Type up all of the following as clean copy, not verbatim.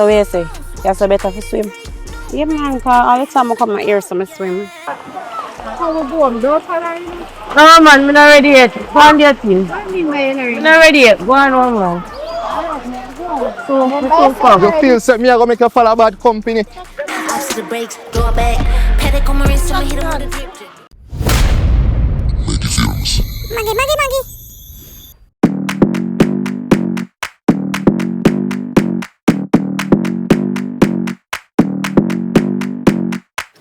So what you say? You so better to swim? Yeah, man, because all the time I come here, so I swim. How we go? Don't follow you. No man, I'm not ready yet. Go on your team. I mean, my I'm not ready yet. Go on one more. So, so come. You feel set me, I go make you follow bad company. Off to the brakes, throw it back. Paddock on my wrist, I'ma hit him with a drip drip. Maggy, Maggy, Maggy.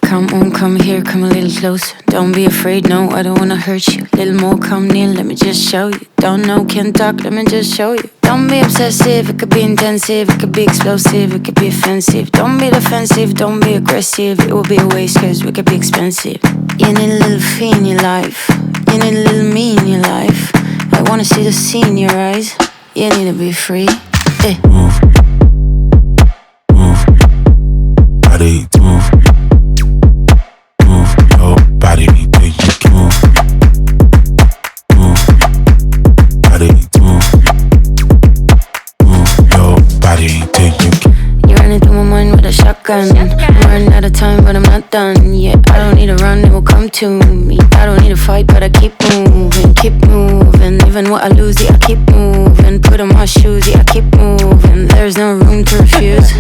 Come on, come here, come a little closer. Don't be afraid, no, I don't wanna hurt you. Little more, come near, let me just show you. Don't know, can't talk, let me just show you. Don't be obsessive, it could be intensive, it could be explosive, it could be offensive. Don't be defensive, don't be aggressive, it will be a waste cause we could be expensive. You need a little fee in your life, you need a little me in your life. I wanna see the sea in your eyes, you need to be free. Move, move, body, move. Body, think you can move, move, body, move, move, your body, think you can. You're running through my mind with a shotgun. I'm running out of time, but I'm not done. Yeah, I don't need a run, it will come to me. I don't need a fight, but I keep moving, keep moving. Even what I lose, yeah, I keep moving. Put on my shoes, yeah, I keep moving. There's no room to refuse.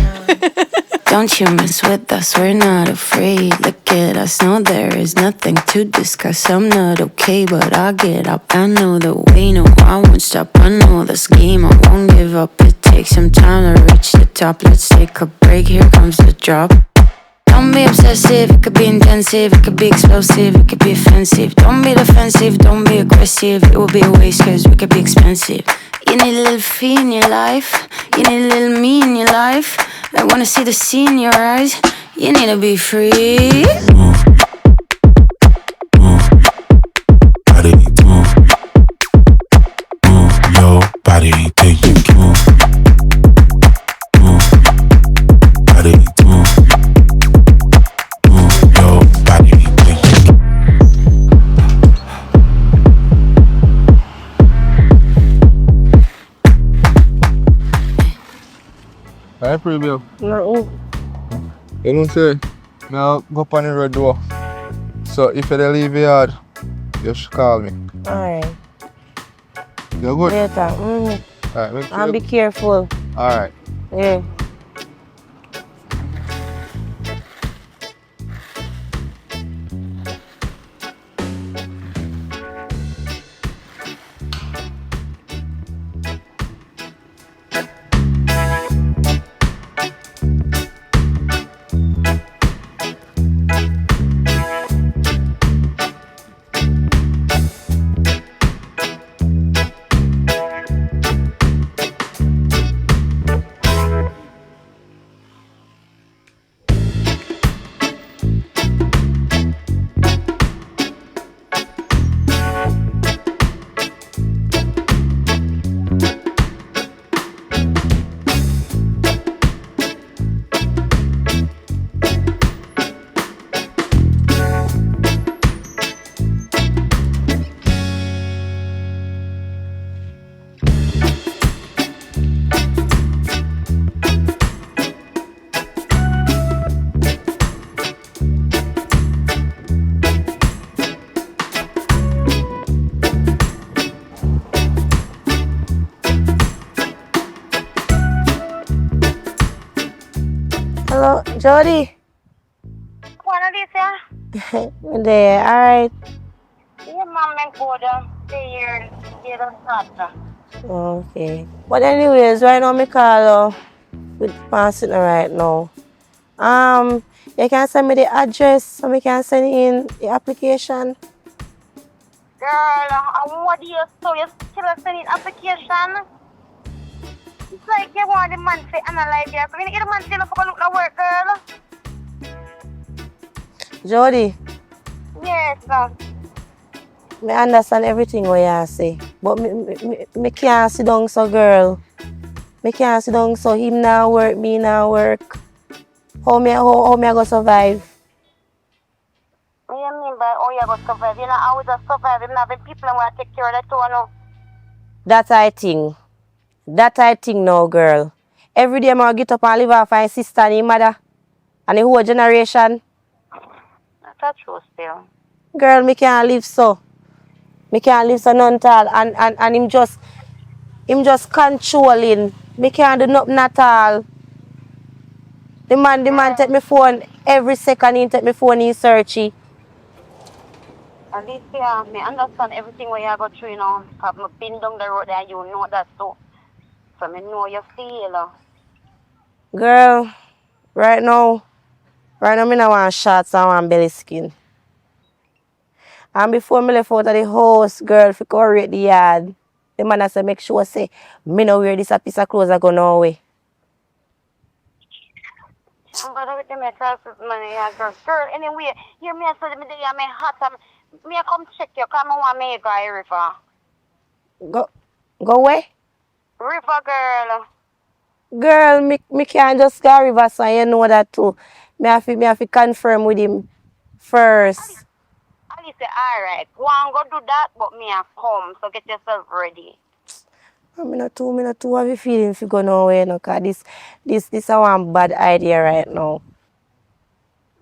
Don't you mess with us, we're not afraid. Look at us, no, there is nothing to discuss. I'm not okay, but I'll get up. I know the way, no, I won't stop. I know this game, I won't give up. It takes some time to reach the top. Let's take a break, here comes the drop. Don't be obsessive, it could be intensive, it could be explosive, it could be offensive. Don't be defensive, don't be aggressive, it will be a waste cause we could be expensive. You need a little fee in your life, you need a little me in your life. I wanna see the sea in your eyes, you need to be free. Move, move, body, move, move, your body, think you can move, move, body, move, move, your body, think you can. Hi, Preview. No. You know what I'm saying? Now go up on the red door. So if you leave your yard, you should call me. Alright. You good? Later. Alright, make sure. And be careful. Alright. Yeah. Hello, Jody. What are these, yeah? There, alright. Yeah, mom, and go down. Stay here. Get on top. Okay. But anyways, right now, me call with passing right now. You can send me the address so we can send in the application. Girl, what do you so you still sending application? It's like you want the man to analyze you. So you get the man to look at work, girl. Jody, Yes, no. I understand everything what you say. But me can't sit down so girl. Me can't sit down so him now work, me now work. How me go survive? What do you mean by how you go survive? You know how we just survive. You have people who want to take care of that too, no? That I think now, girl. Every day I get up and live off my sister and his mother. And the whole generation. That's true still. Girl, me can't live so. Me can't live so none at all. And him just controlling. Me can't do nothing at all. The man take my phone every second. He take my phone, he search it. At least, yeah, me understand everything what you go through, you know. Because I've been down the road there, you know that too. So me know you feel. Girl, right now me not want shots, I want belly skin. And before me left out of the house, girl, for go rate the yard, the man I say make sure say, me no wear this a piece of clothes I go no way. I'm gonna with them classes, man, yeah, girl. Girl, anyway, hear me say me day, I'm hot, me I come check you, come I want me go a river. Go where? River, girl. Girl, me can't just go Riverside, you know that too. Me have to confirm with him first. Ali say, alright, go and go do that, but me I come, so get yourself ready. Me not too have a feeling if you go nowhere, no, cause this is a one bad idea right now.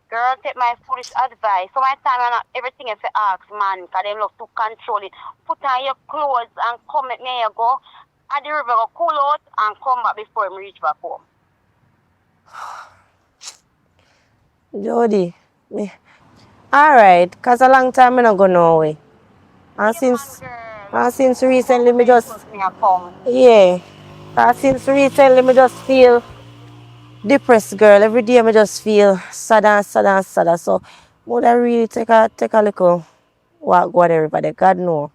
Girl, take my foolish advice. So my time and everything if you ask, man, because they love to control it. Put on your clothes and come at me, you go. At the river, go cool out and come back before me reach back home. Jody, alright, cause a long time I not go nowhere. And since recently me just since recently me just feel depressed, girl. Every day I just feel sad. So would I really take a little walk with everybody? God know.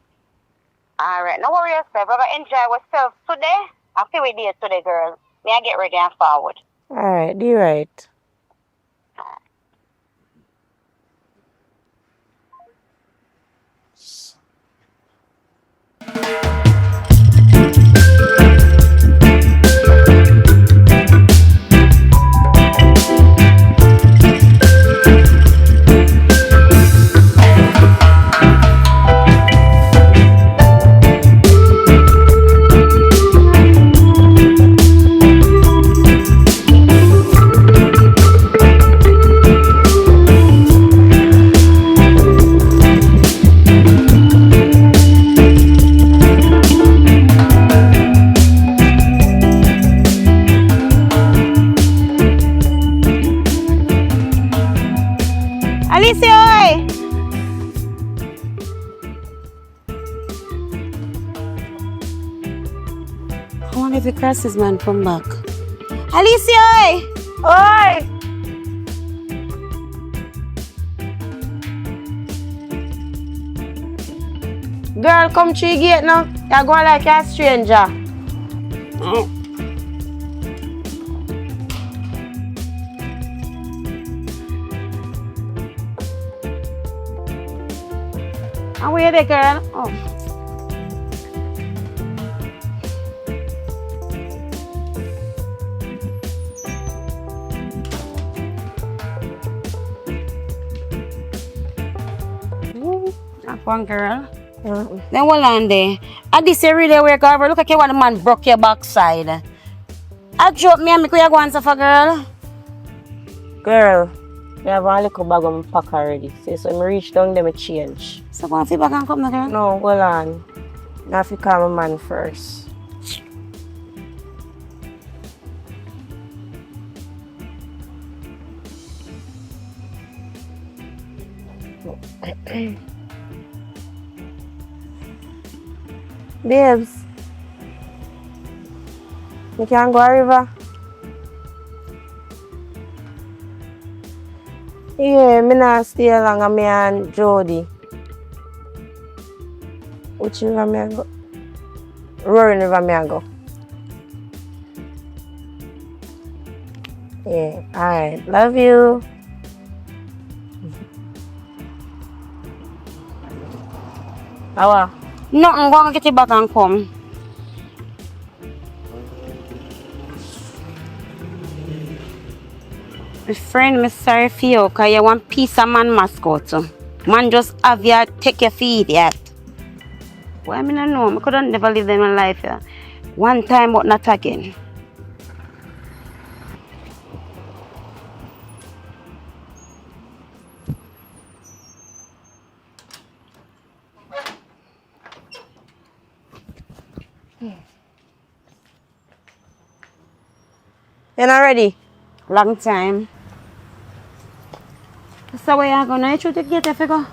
Alright, no worry yourself. We're gonna enjoy ourselves today. I feel we did today, girl. May I get ready and forward? Alright, do right. I wonder if the crisis man come back. Alicia! Oi! Girl, come through the gate now. You're going like a stranger. And where the girl? Oh. That one girl. Then hold on there. At this really work over. Look at you, what the man broke your backside. I drop me and me go and suffer, girl. Girl, I have a little bag of my pack already. So I reach down there, I change. So go and fit back and come, girl. No, hold on. I have to call my man first. Babes, we can go river. Yeah, me not stay long with me and Jody. Which river me I go? Roaring River me I go. Yeah, alright. Love you. How? Nothing, go and get it back and come. My friend, I'm sorry for you, because you want piece of man mascot. Man just have you take your feet yet. Why I don't know? I could never live in my life. Yeah. One time, but not again. You not ready? Long time. So where you gonna try to get a figure?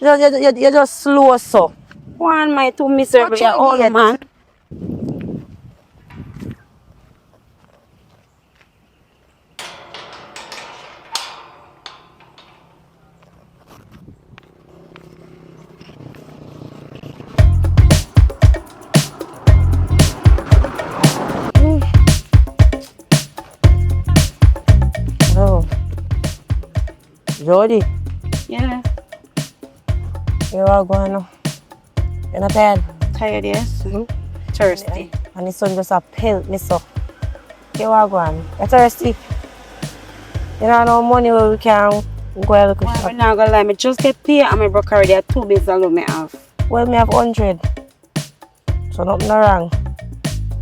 You just slow so. One my too miserable Watch your old gate. man. Oh. Jody, Yeah. you are going now. You're not tired? Tired, yes. Thirsty. And the sun just a pelt me so. You are going. You're thirsty? You don't have no money where we can go and look at I'm shop. not gonna lie, me just get paid and my broker already had 2 bills alone me have. Well, me have 100. So nothing wrong.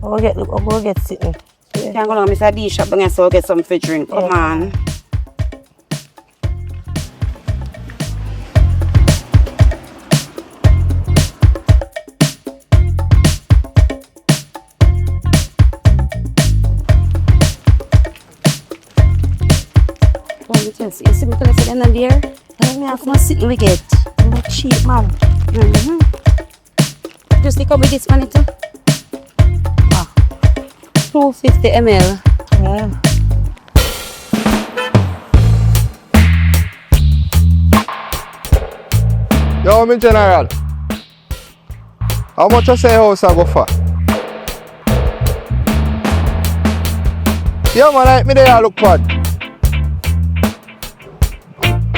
I'll go get sitting. You can go down Mr. D shop and so get something to drink. Come on. You see me tell you in there? Let me have Come on, sit we get. some cheap, man. Just take up with this money too. 250 ml. Yeah. Yo, me general. How much you say house I go for? Yeah, man, like me there look bad.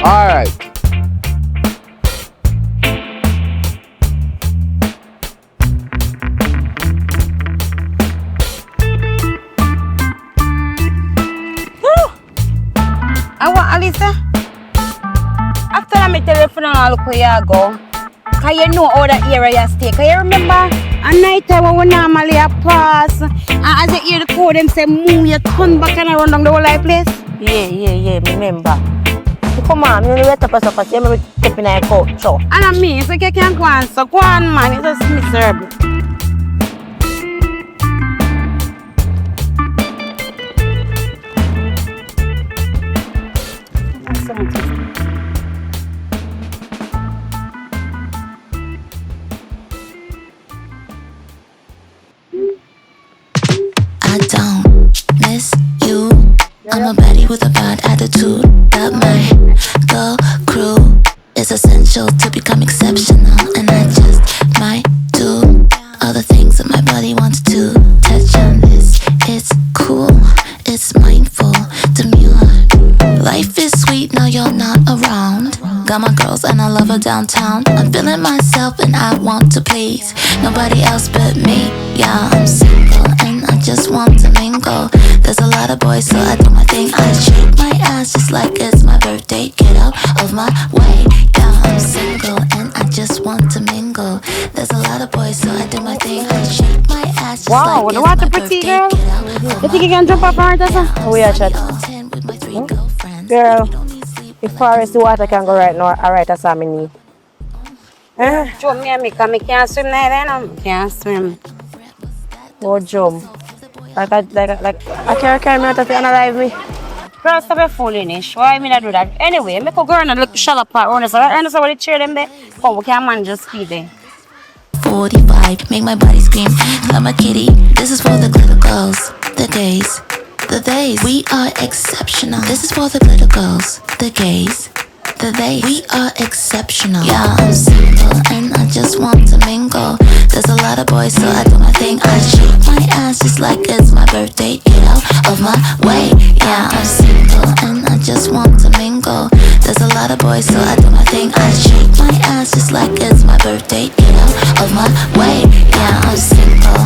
Alright. I want Alisa. After I tell you I look where you go. Cause you know how that area you stay. Cause you remember a night time when we normally a pass and as you hear the code them say move, you turn back and run down the whole like place. Yeah, remember. Come on, you wait up us up, you remember stepping in a couch. So. And I mean, so you can't go on, so go on man, it's just miserable. I don't miss you. I'm a baddie with a bad attitude. Got my girl crew. It's essential to become exceptional, and I just might do all the things that my body wants to touch on this. It's cool, it's mindful, demure. Life is sweet now you're not around. Got my girls and I love her downtown. I'm feeling myself and I want to please nobody else but me. Yeah, I'm single and I just want to mingle. There's a lot of boys, so I do my thing. I shake my ass just like it's my birthday. Get out of my way. Yeah, I'm single and I just want to mingle. There's a lot of boys, so I do my thing. I shake my ass just Wow, like the it's water my pretty birthday. girl. Get out of You think you can jump up on her, yeah, We are chat. with my 3 girlfriends. Girl, if Forest the water can go right now, alright, that's all I need. Jump me and me, cause me can't swim there now. Can't swim. No jump. Like I can't carry me out of it and alive me. Girl, stop your foolish. Why me not do that? Anyway, make a girl and look shallow part. Ernest, what the chair them there? Come, we can manage just speed there. 45, make my body scream. I'm a kitty. This is for the glitter girls. The gays. The days. We are exceptional. This is for the glitter girls. The gays. The they. We are exceptional. Yeah, I'm single and I just want to mingle. There's a lot of boys, so I do my thing. I shake my ass just like it's my birthday. Get out of my way. Yeah, I'm single and I just want to mingle. There's a lot of boys, so I do my thing. I shake my ass just like it's my birthday. Get out of my way. Yeah, I'm single.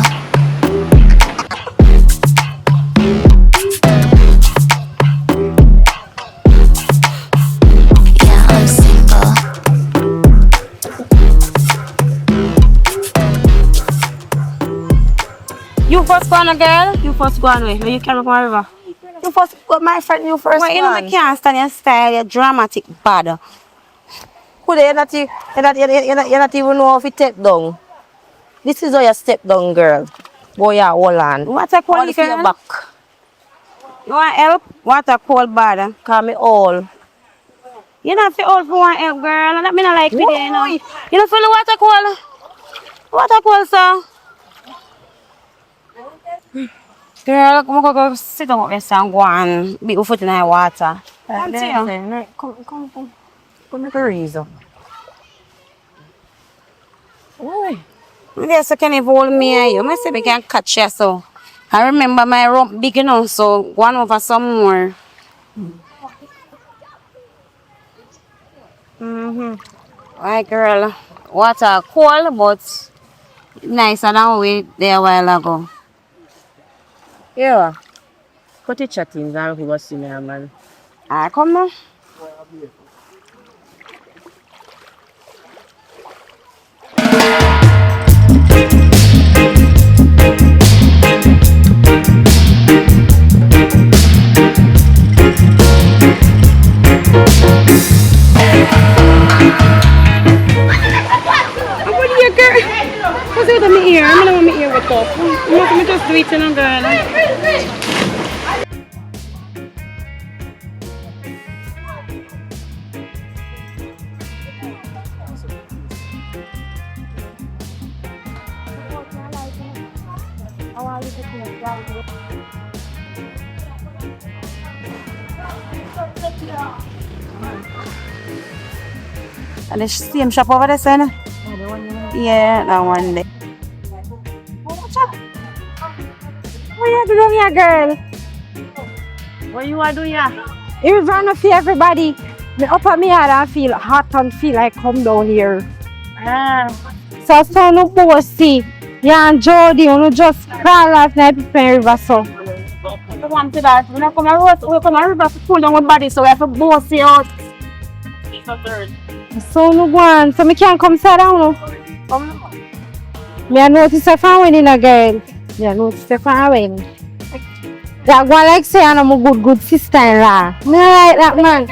You first go on, girl. You first go on, way. You carry me from the river. You to first put my friend you first Well, you know, I man. can't stand your style, you're dramatic bad. Could you not even know how to take down. This is how you step down, girl. Go ya hold on. What a Hold cold it for your girl. back. You want help? What a cold bad. Call me all. You not feel old for one help, girl. Let me not like with you, you know. Why? You know, feel the water cold? Water cold, sir. Girl, go sit down up there and go and be your foot in the water. Come to you. Come make a reason. Why? Yes, I can hold me and you. I say we can catch you, so. I remember my rope big enough, so go on over some more. Alright, girl. Water cold, but nicer than we there a while ago. Yeah. Cut it chatting and we go see me, man. Alright, come now. What are you, girl? What's it in my ear? I'm gonna my ear with up. I'm just do it, you know, girl. And the same shop over there, son. Yeah, that one there. What you doing here, girl? What you are doing here? If I don't feel everybody, me up on me head and feel hot and feel like come down here. So no bossy. Yeah, and Jody, you just crawl off the Epiphany River, so. I want to that. When I come around, we come around to pull down my body, so we have to boss it out. So no go on. So me can't come sit down, no. Me I notice if I'm winning a girl. Me I notice if I'm winning. That one like say I'm a good sister-in-law. Me I like that man.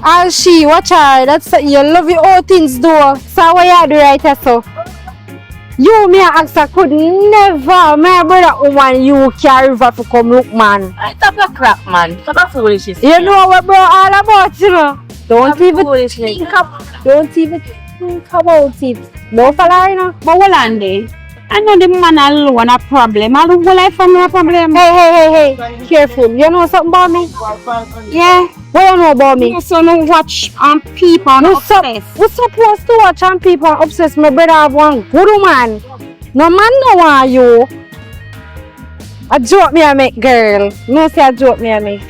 All she, watch her. That's you love your old things though. So what you do right here, so. You me ask I could never, my brother woman you carry river to come look man. Stop your crap, man. Stop your foolishness. You know what bro all about you know. Don't even foolishness. think about it. No fella you know. But hold on there. I know the man alone a problem. I don't go like family a problem. Hey. Careful. You know something about me? Yeah. What you know about me? So no watch people on obsessed. We supposed to watch on people obsessed. My brother have one good man. No man no want you. A joke me a make girl. No say a joke me a make.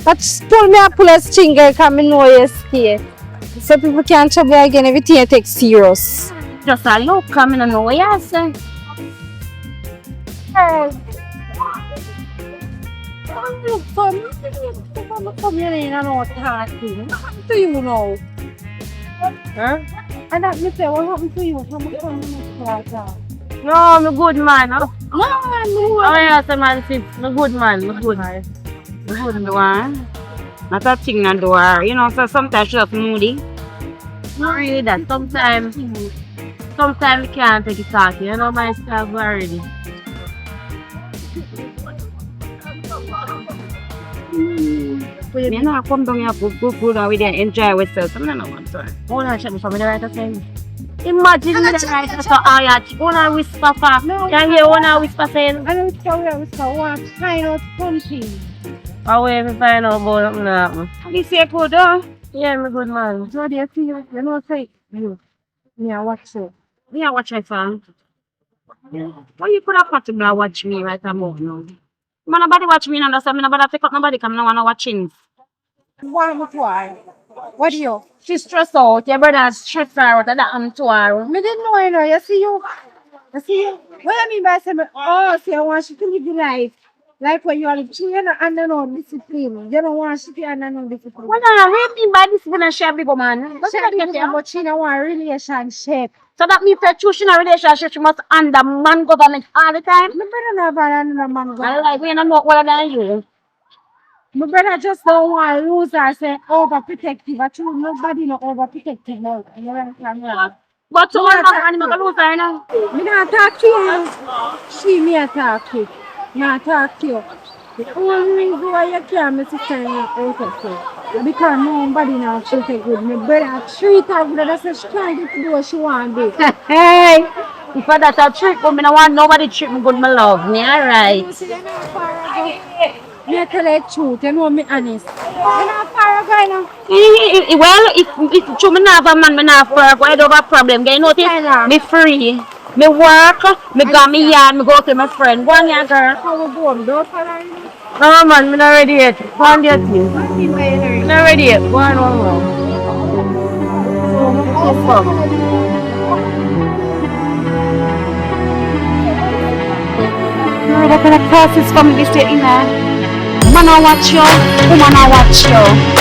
But pull me a pull a string girl cause me know you scared. So people can't trouble you again. Everything you take serious. Just a look coming and know what you say. Come here and I know what talking. What happened to you now? Huh? And that me say, what happened to you? Come like that. No, I'm a good man. Huh? No, no. Oh, yes, man. I'm a good man. I'm good. I wouldn't do it. Not a thing not do it. You know, so sometimes she's moody. Not really that. Sometimes you can't take it out. You know my stuff already. Me know I come down here good and we there enjoy ourselves. I don't know what to. Hold on, shut me for me the right thing. Imagine me the right so I wanna whisper fast. Can you wanna whisper saying? I don't care we want to find out something. I will find out about something. You say good, huh? Yeah, I'm a good man. So they see you know say you. Me I watch you. Me I watch my phone. Well, you could have got to watch me right about now. Man, nobody watch me, understand? Me nobody take up nobody come now and watching. Why? What do you? She's stressed out. Your brother's stressed out. That happened to her. Me didn't know you know. You see you. What I mean by saying, oh, see, I want you to live your life. Like when you are children and no discipline. You don't want you to have no discipline. Well, I read me by discipline and share big man. That's She what I have get but she don't want a relationship. So that means that choosing a relationship, she must under man government all the time. Me better not bother another man. I like we don't know what than you. My brother just don't want to lose her, say overprotective. I true, nobody no overprotective now. You know what I'm saying? But to Me one not man, talk and to I'm going to lose her now. me not talk to you. She me a talk to. Not talk to you. The only reason why you can't my sister in your out of you because nobody now treat her good. My brother treat her good. That's why she can't get to do what she want to do. Hey, if I that a trick, but me no want nobody treat me good, my love. Me alright. You see, you're not far ago. Me tell you the truth. You know me honest. You're not far ago now. Well, if true me not have a man, me not have work, I don't have a problem. You notice? Tyler. Me free. Me work, me go me yard, me go to my friend. Go on here, girl. How we go? Don't follow you. No man, me not ready yet. Go on there, please. What is my Me hair? not ready yet. Go on, one. So, me just come. You know what kind of classes family stay in there? Man I watch you, woman I watch you.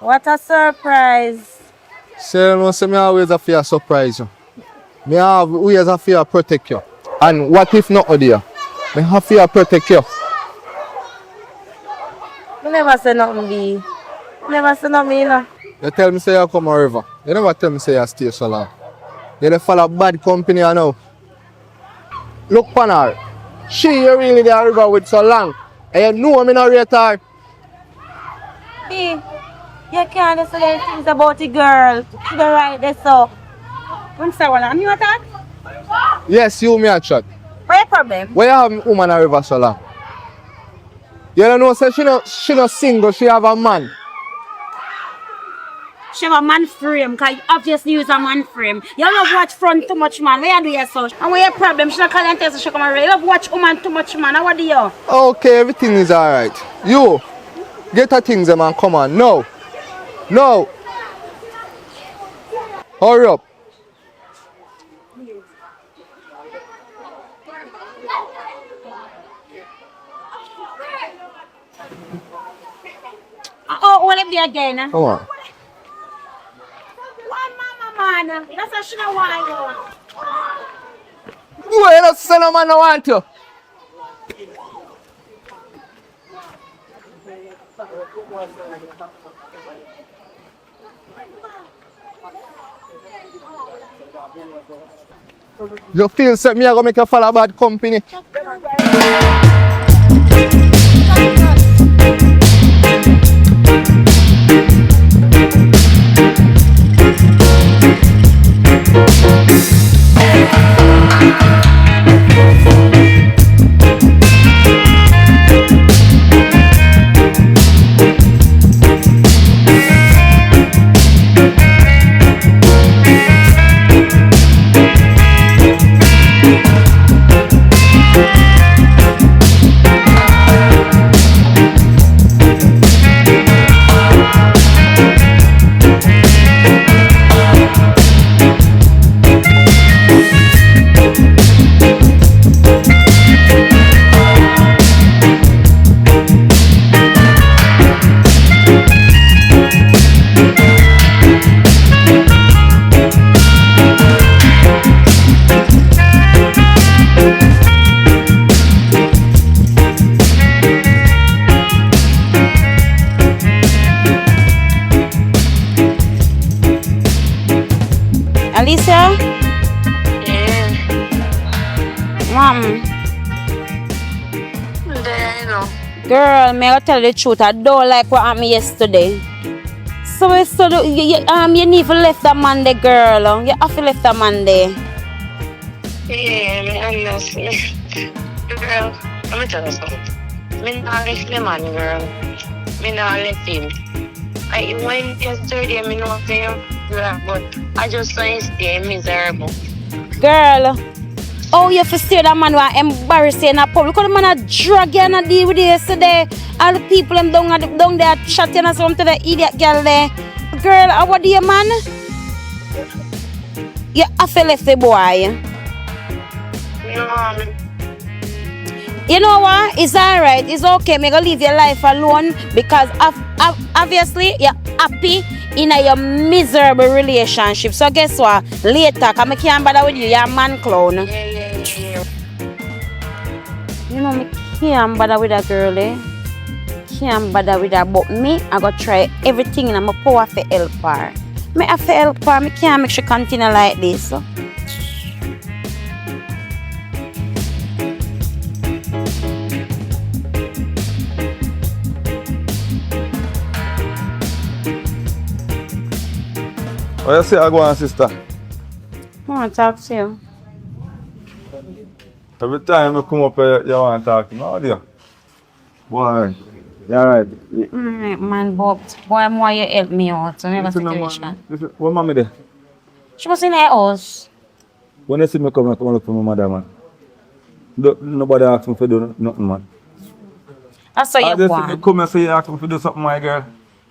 What a surprise. Say you know, say me always have to surprise you. Me always have to protect you. And what if not there? Me have to protect you. You never say nothing, B. Never say nothing, you know. You tell me say you come a river. You never tell me say you stay so long. You dey follow bad company now. Look upon her. She you really the river with so long. And you know me not rate her. B, you can't say things about the girl. She's right there, so. I'm sorry, I'm you attack? Yes, you me a chat. What your problem? Why you have woman a river so long? You don't know say she not single, she have a man. She have a man frame, because obviously use a man frame. You love watch front too much, man. Where you do your so? And what your problem? She not call and tell you she come around. You love watch woman too much, man. And what do you? Okay, everything is alright. You get her things man, come on. No. No. Hurry up. Oh, will it be again? Come on. One mama, man. That's what she don't want you. You ain't not say no man no want you. You feel say me I go make you follow bad company? Girl, me I tell you the truth, I don't like what happened yesterday. So you need to left that man there, girl. You have to left that man there. Yeah, me honestly. Girl, let me tell you something. Me not left the man, girl. Me not left him. I went yesterday, me not him, but I just saw him stay miserable. Girl, oh, you have to steer that man who are embarrassing in a public. Because the man a drag you and a deal with you yesterday. All the people them down there chatting and something to the idiot girl there. Girl, what do you, man? You have to left the boy. No, You know what? It's alright. It's okay. Me go leave your life alone because obviously you're happy in a miserable relationship. So guess what? Later, cause I can't bother with you. You're a man clown. yeah. You know me can't bother with that girl, eh? Can't bother with her. But me, I go try everything in my power to help her. Me have to help her. Me can't make she continue like this. What you say, I go on, sister? I want to talk to you. Every time you come up here, you want to talk to me. How do you? Boy, you alright? Alright, man, but boy, why you help me out? So never Listen, situation. man. Listen, where mommy there? She was in her house. When you see me come look for my mother, man. Nobody ask me to do nothing, man. That's what I you just see me want. come and say you ask me to do something, my girl.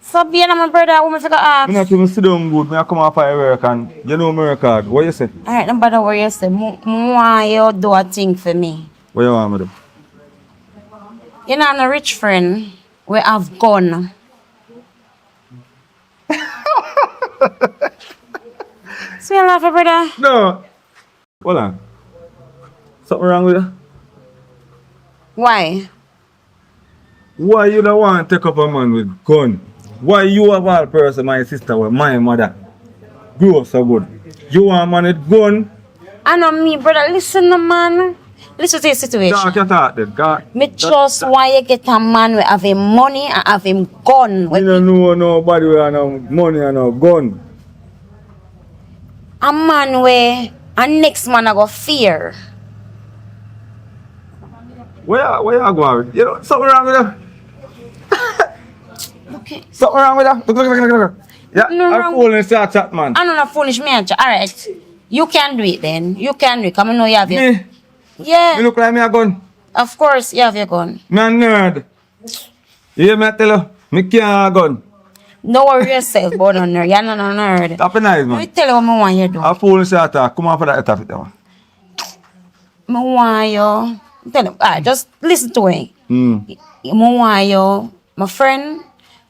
So being my brother, woman figure ask. Me not even sit down good. Me I come off of work and you know me record. What you say? Alright, no matter what you say. Why you do a thing for me? What you want me to do? You know, I'm a rich friend. We have gone. So you laugh, brother? No. Hold on. Something wrong with you? Why? Why you don't want to take up a man with gun? Why you of all person, my sister, with my mother, grew up so good? You want a man with gun? I know me, brother. Listen, man. Listen to the situation. Talk your talk then, God. Me just want you get a man with have him money and have him gun. We don't know nobody with no money and no gun. A man where a next man I go fear. Where you going? You know, something wrong with you? Okay. Something wrong with you? Look. Yeah, No I'm wrong. fooling chat, man. I'm not foolish man. Alright. You can do it then. You can do it. Come on, know you have your... Me Yeah. look like me a gun. Of course, you have your gun. Me a nerd. You hear me tell you? Me can't have a gun. Don't worry yourself, but no nerd. You're not a nerd. Stop it nice, Let me man. tell you what I want you to do. I'm fooling chat. Come on for that topic, man. I want you... Tell him. Alright, just listen to me. Hmm. I want you... My friend,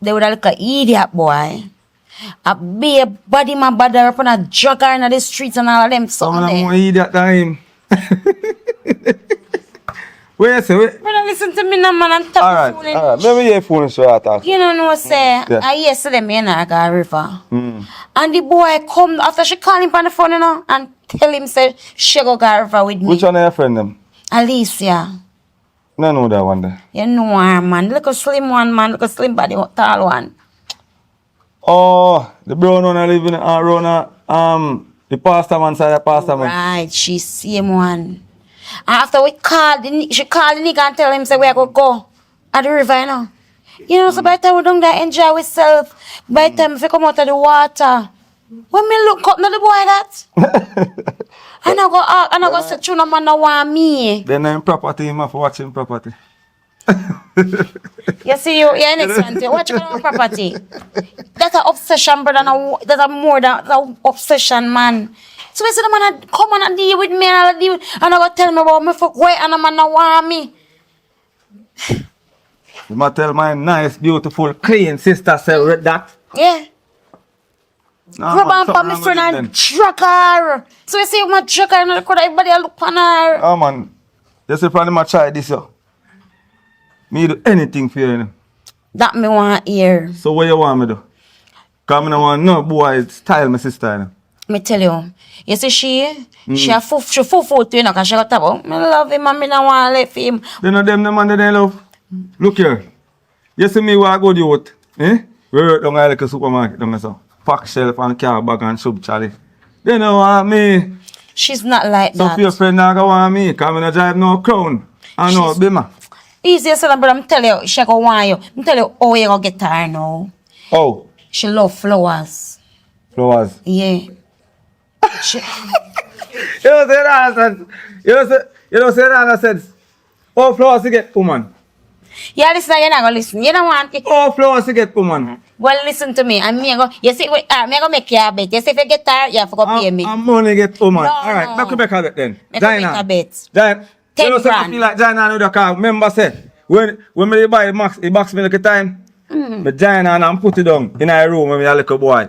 they would have look an idiot boy. A big body man bother up on a jogger in the streets and all of them Some of something. them want to eat that time. Wait, Brother, listen to me now, man. I'm talking alright. Let me hear phone so I talk. You don't know, say, Yeah. I yesterday me and I got a river. Mm. And the boy come after she call him on the phone, you know, and tell him, say, she go got a river with me. Which one of your friend them? Alicia. No, know that one there. You know her, man. Look a slim one, man. Look a slim body, tall one. Oh, the brown one I live in around the pastor man side of pastor man. Right, she same one. And after we called, she called the nigga and tell him, say, we are going to go at the river, you know. You know, so by the time we don't enjoy ourselves, by the time we come out of the water, when me look up, not the boy that. And I go say, you no man no want me. Then I'm property, him for watching property. You see, you're next one. What you got on property? That's an obsession, brother. That's a more than an obsession, man. So I said, the man come on and deal with me and I'll deal with, and I go tell me about me for where and the man no want me. You must tell my nice, beautiful, clean sister say read that. Yeah. No, Rub on something for my wrong friend with it and then. drug her. So I say, my drug her and everybody look on her. Oh man, you see probably my try this yo. Me do anything for you, you know. That me want hear. So what you want me do? Cause me no want no boy style my sister, you know. Me tell you see she a full to you know, cause she got about, me love him and me no want to leave him. They know them man they love. Look here. You see me what I go do youth? Eh? We work down like a supermarket down there, so. Pack shelf and car bag and sub Charlie. They don't want me. She's not like So that. for your friend not go want me, cause I don't drive no crown. I know bima. Easier said, but I'm telling you, she go want you. I'm telling you, oh, you gonna get her now. Oh, She love flowers. flowers. Yeah. She, You don't say that sense. You don't say that sense. Oh, flowers to get woman. yeah, listen, you're not gonna listen. You don't want it. Oh, flowers to get woman. Well, listen to me. And me, I go, you see, me, I go make you a bet. You see, if you get tired, you have to go pay me. I'm money get woman. No, Alright, no. make a bet then. Make a make a bet. Giant. 10 You know, so I grand. feel like Giant and the car. Remember, say, when me buy the box me like a time, me Giant and put it down in a room when me a little boy.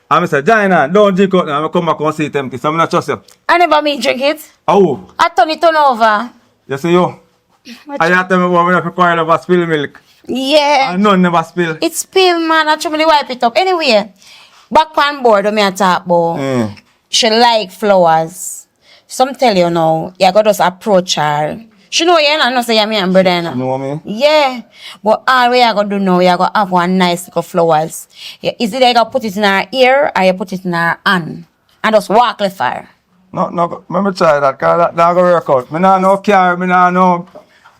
And I say, Giant, don't drink out now. I come back and see it empty. So I'm not trust you. I never me drink it. Oh, I turn over. you see you? I have to tell me about me not require never spill milk. Yeah. And none never spill. It's spill, man. I try to wipe it up. Anyway, back on board when I talk about, she like flowers. Some tell you now, you got to just approach her. She know you know say you me and brother. You know what I mean? Yeah. But all we are going to do now, you are going to have one nice little flowers. Yeah, is it like you put it in her ear or you put it in her hand? And just walk with her. No, let me try that, cause that go work out. Me nah no car, me nah no.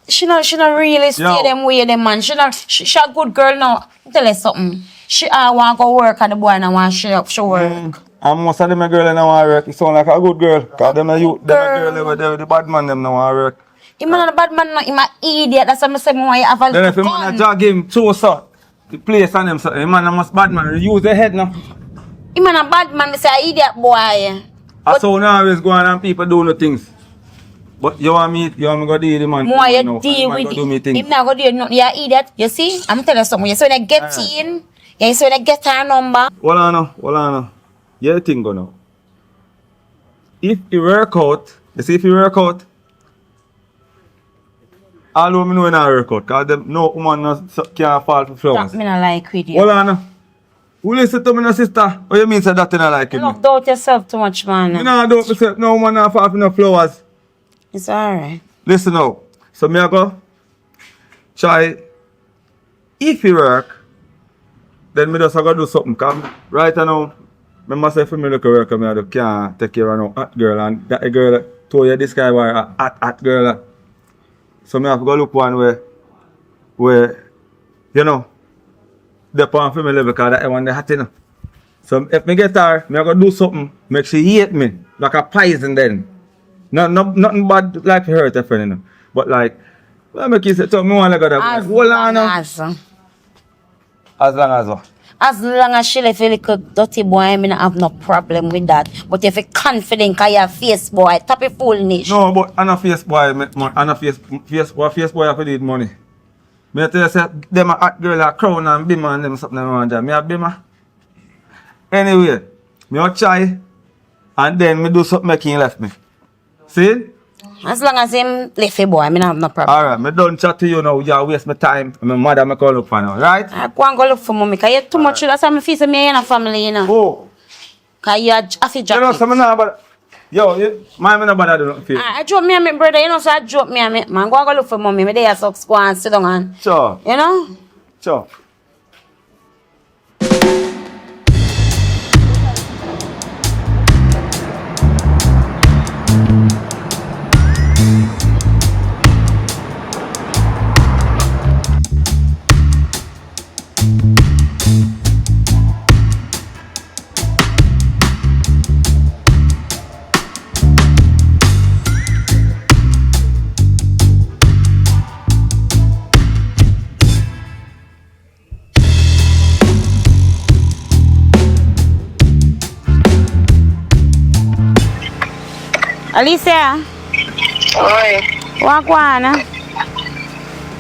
She not really stay Yo. them way them man. She a good girl now. Tell her something. She want go work and the boy now want she work. And most of them a girl in want work. It sound like a good girl. Cause them a youth, them a girl over there, the bad man them no want work. Him not a bad man, no. Him a idiot. That's why I say me want you have a Then if little him man a gun. jog him too so, the place on him so, the man a must bad man. Use the head now. Him not a bad man. Me say a idiot boy. I saw now always go on and people do no things. But you want me go deal with the man. More you now, deal man with go do me it. things. Him not go deal nothing. You idiot. You see? I'm telling you something. You see when they get in. You see when they get her number. Hold on now. Yeah, thing go now. If it work out, you see if it work out, although me know it not work out, cause them no woman can't fall for flowers. That me not like with you. Hold on now. Who listen to me no sister? What you mean say that you not like You it? don't doubt yourself too much, Me man. nah doubt myself, no woman not fall for no flowers. It's alright. Listen now. So me I go try. If it work, then me just go do something. Cause right now, me myself for me look work and me can't take care of no hot girl and that girl told you describe her a hot girl. So me have to go look one where you know the point for me level because that one they hot you know. So if me get her, me I go do something make she hate me like a poison then. Nothing bad like to hurt her friend, you know. But like, well, make you say, so me want to go that As hold on now. as As long as what? As long as she left a little dirty boy, I mean, I have no problem with that. But if you're confident, because you're a face boy, top of foolish. No, but I'm a face boy, I'm a face boy have to need money. Me tell you, say, them a hot girl a crown and bimmer and them something them want job. Me a bimmer. Anyway, me a try and then me do something make him left me. See? As long as him left a boy, I mean, I have no problem. Alright, me done chat to you now, you waste my time. And my mother me call look for now, right? I go and go look for mommy, because you're too much. That's why I feel me in a family, you know. Oh, Because you're a you know, jacket. some now but yo, my man about do nothing for you. I joke me and my brother, you know, so I joke me and me. Man, go and go look for mommy. Me there, so go and sit down and, Sure, you know. sure. Alicia, Oi, walk on.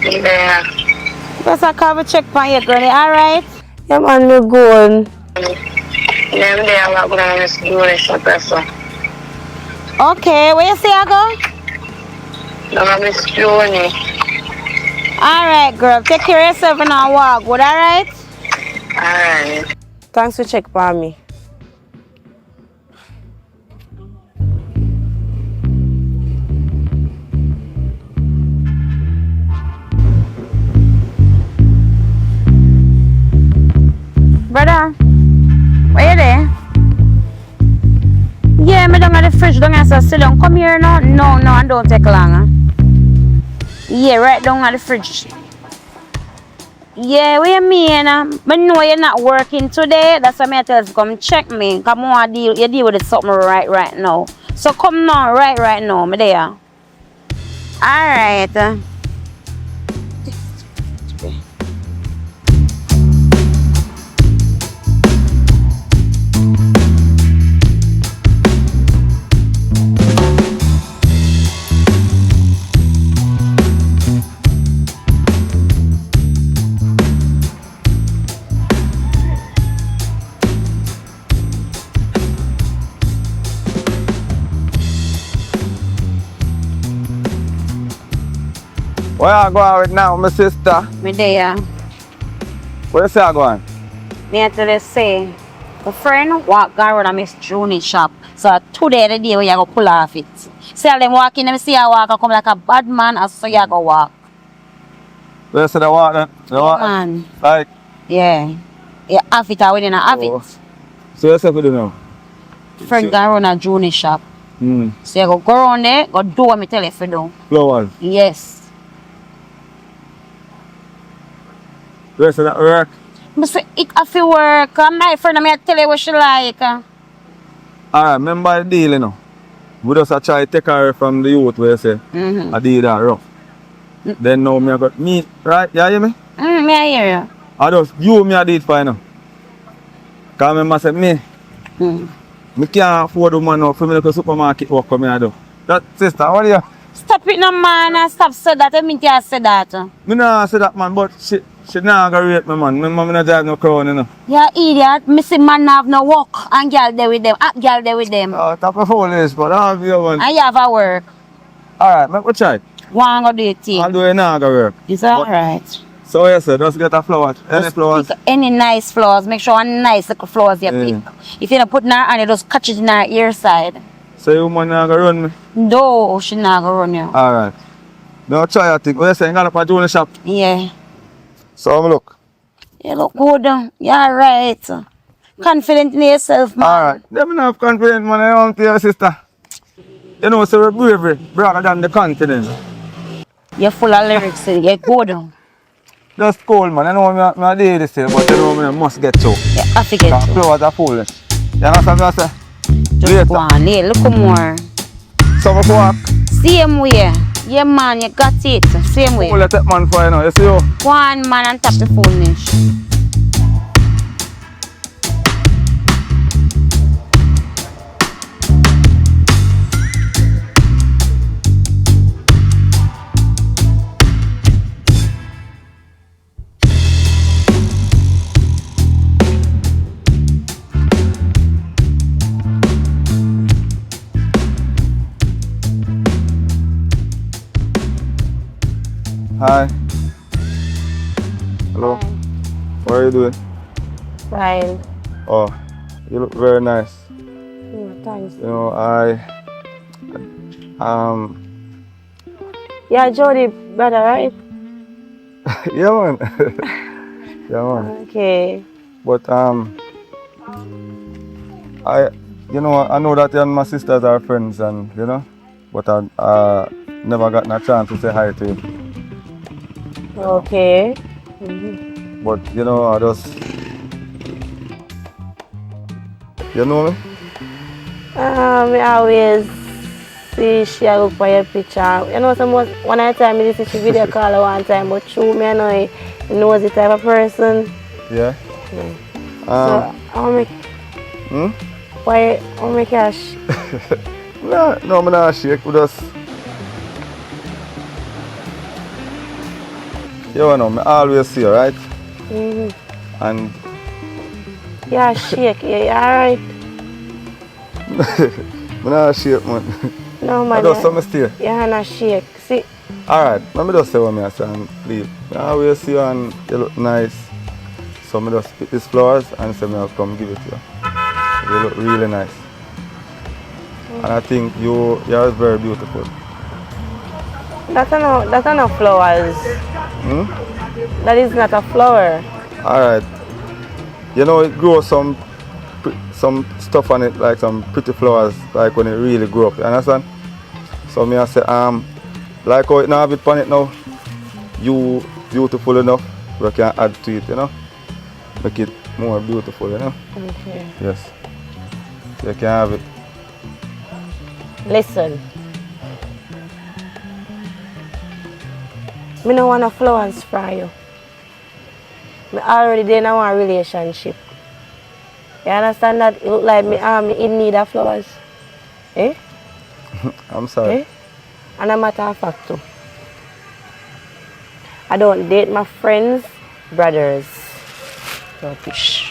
yeah. Just a cover check on you, girl. All right? Yeah, man, me going. Them there I'm going to do this person. Okay, where you say I go? No, I'm Miss Joni. All right, girl. Take care of yourself and I'll walk. Good, all right? Alright. Thanks for check for me. Brother, where you there? Yeah, me down at the fridge, down here, so sit down. Come here now. No, and don't take long. Yeah, right down at the fridge. Yeah, what you mean? I know you're not working today. That's why I tell you to come check me. Come on, you deal with something right now. So come now, right now, me there. Alright. Where you going with now, my sister? Me there. Where you say you going? Me I tell you say, my friend walk around Miss Juni's shop. So today the day where you go pull off it. See how them walking, them see you walk, I come like a bad man, and so you go walk. Where you say the walk then? The walk? Man, Like, yeah. You have it or we didn't have oh. it. So you say what you do now? Friend go around a Juni's shop. Hmm. So you go around there, go do what me tell you if you do. Flowers. Yes. Where you say that work? But say it have to work. My friend, I tell you what she like. Alright, remember the deal, you know? We just a try to take her from the youth where you say, I did that rough. Then now me I got me, right? You hear me? Me I hear you. I just, you me I did for you now. Because remember say me, me can't afford the money now for me to go to supermarket work for me I do. That sister, what do you? Stop it no man, stop say that. I mean you say that. Me nah say that man, but she not gonna rate me man. Me not drive no crown, you know. You idiot. Me see man have no work and girl there with them. Girl there with them. Oh, top of foolish, but I have you one. And you have a work. Alright, make me try. One go do it thing. I'll do it now, go work. It's alright. So yes sir, just get a flower. Any flowers? Pick any nice flowers. Make sure nice little flowers you pick. If you don't put in her hand, you just catch it in her ear side. So you man not gonna run me? No, she not gonna run you. Alright. Now try your thing. What you say? You got up a junior shop? Yeah. So look. You look good. You're right. Confident in yourself, man. Alright. Them not have confidence, man. I want to your sister. You know, so we're bravery, broader than the continent. You're full of lyrics, so you're good. Just cold, man. I know I did this here, but you know I must get to. Yeah, I forget Because to. flowers are foolish. You understand what I say? Just go on, yeah, look more. So we walk. Same way. Yeah, man, you got it. Same way. Pull that man for you now. You see you? Go on, man, and tap the foolish. Hi. Hello. Hi. What are you doing? Fine. Oh, you look very nice. Thanks. You know, Yeah, Jody, brother, right? yeah man. yeah man. Okay. But I know that you and my sisters are friends and you know, but I never got a chance to say hi to you. Okay. But you know, I just, you know me? I always see she look for your picture. You know, one at a time I see she video call her one time, but true me I know he knows the type of person. Yeah. So how make why how make cash? no, I'm not shake. We just, you know, I always see you, right? And Yeah, shake. Yeah, alright. I'm not shake, man. No man. I just some stay. Yeah, not shake. See. Alright, let me just say what I say and leave. I always see you and you look nice. So I just pick these flowers and say I'll come give it to you. You look really nice. And I think you're very beautiful. That's not flowers. That is not a flower. Alright. You know, it grows some stuff on it, like some pretty flowers, like when it really grow up, you understand? So me I say, like how it now have it on it now, you beautiful enough, we can add to it, you know? Make it more beautiful, you know? Okay. Yes. You can have it. Listen. Me no want no flowers for you. Me already there now want a relationship. You understand that? It look like me in need of flowers. Eh? I'm sorry. Eh? And a matter of fact too. I don't date my friends' brothers. Rubbish.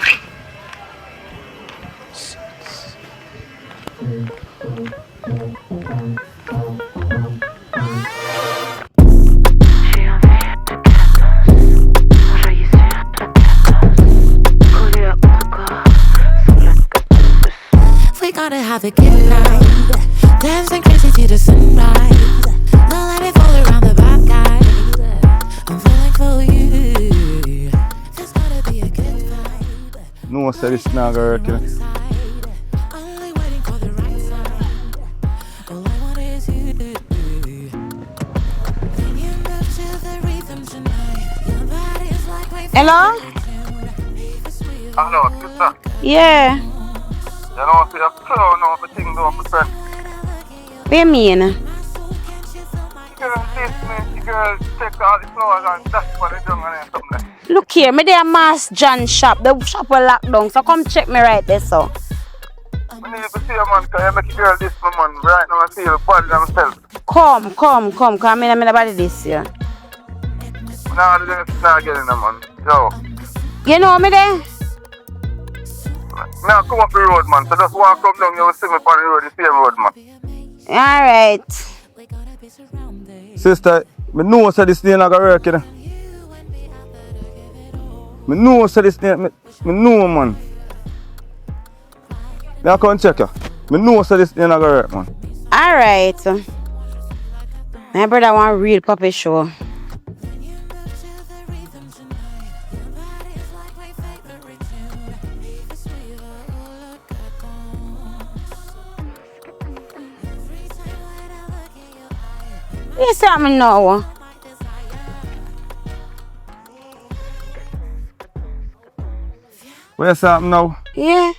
We gotta have a good night, dancing crazy to the sunrise. Don't let me fall around the bad guy. I'm falling for you. There's gotta be a good vibe. No, say this not gonna work, you know? Only waiting for the right side. All I want is you. You move to the rhythm tonight. Your body's like my Hello? Hello, sister. Yeah. You know, see a clown now, the thing do my friend. What do you mean? The girl diss me, the girl take all the flowers and dash for the dung and something there. Look here, me there Mass John shop. The shop will lock down, so come check me right there, so. I need to see a man, because you make a girl diss my man. Right now I feel bad than myself. Come, come, I'm in the body this year. Now I'm going to start getting them, man. Yo. You know me there? Now come up the road, man. So just walk up down, you will see me on the road, the same road, man. Alright. Sister, I know that this thing not going to work, you know. I know that this thing, I know, man. Now come check you. I know that this thing not going to work, man. Alright. My brother want a real puppy show. You saw me now. Where's something now? Yeah.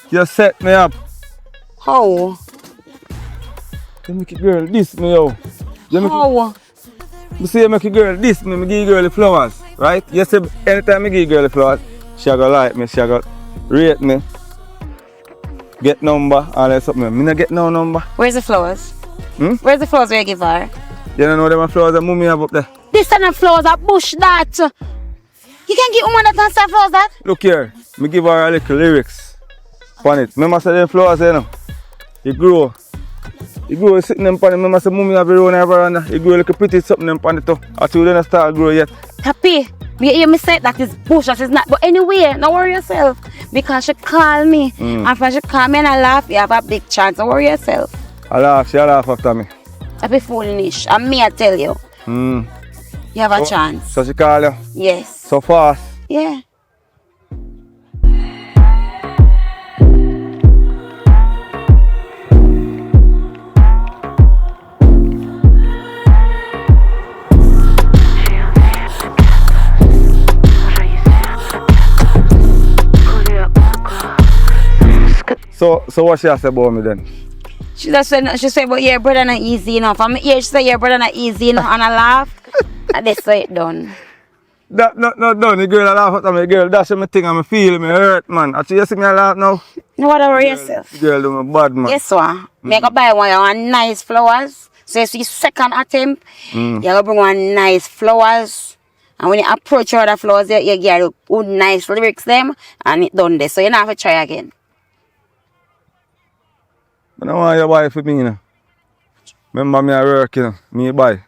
You set me up. How? You make a girl diss me, yo. How? You see, you make a girl diss me, I give a girl the flowers, right? You see, anytime I give a girl the flowers, she go like me, she go rate me, get number, all that something. Me not get no number. Where's the flowers? Where's the flowers where you give her? You don't know them flowers that mommy have up there? This are not flowers, a bush that. You can give woman that and say flowers that? Look here, me give her a little lyrics on it. Remember say them flowers, you know? You grow. You grow sitting them on it. Remember say mommy have your own veranda. You grow like a pretty something them on it too. Until you don't start grow yet. Happy. Me hear me say that is bush, that is not. But anyway, don't worry yourself. Because she call me. And when she call me and I laugh, you have a big chance. Don't worry yourself. I laugh, she laugh after me. Happy foolish. And me I tell you. You have a chance. So she call you? Yes. So fast? Yeah. So what she has to say about me then? She said, but your brother not easy enough. I'm here, she said your brother not easy enough, and I laugh. And that's why it done. That not done. The girl I laugh at me, the girl that's me thing and me feel me hurt, man. Actually you see me I laugh now? No, what worry yourself. The girl do me bad, man. Guess what? Me go buy one nice flowers. So it's your second attempt. You go bring one nice flowers. And when you approach her the flowers, you get good nice lyrics them and it done this. So you don't have to try again. I don't want you buy for me, you know. Remember me I work, you know. Me buy.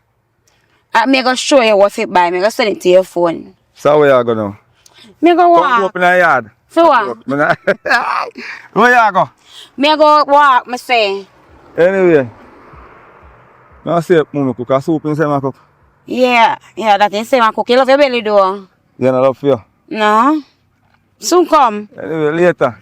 Me go show you what you buy. Me go send it to your phone. So where you go now? Me go Come walk. up in the yard. For what? Where you go? Me go walk, me say. Anyway. I say mummy cook a soup inside my cup. Yeah, that is same cook. You love your belly though. You don't love for you? No. Soon come. Anyway, later.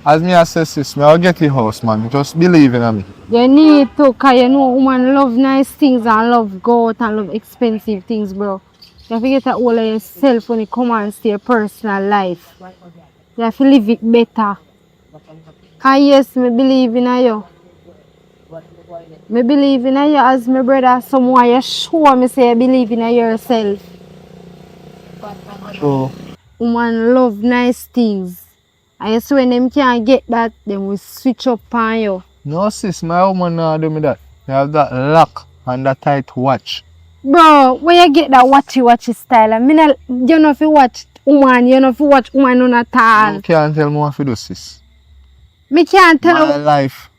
As me assess this, me I'll get the house, man. Just believe in me. You need to, cause you know woman love nice things and love go out and love expensive things, bro. You have to get a hold of yourself when it comes and to your personal life. You have to live it better. Cause yes, me believe in you. Me believe in you as my brother. Someone you show me say you believe in yourself. So, Woman love nice things. And you see when them can't get that, them will switch up on you. no sis, my woman not do me that. You have that lock and that tight watch. Bro, when you get that watchy style, I mean, you know if you watch woman, you know if you watch woman on at all. You can't tell me what to do, sis. Me can't tell My you. life,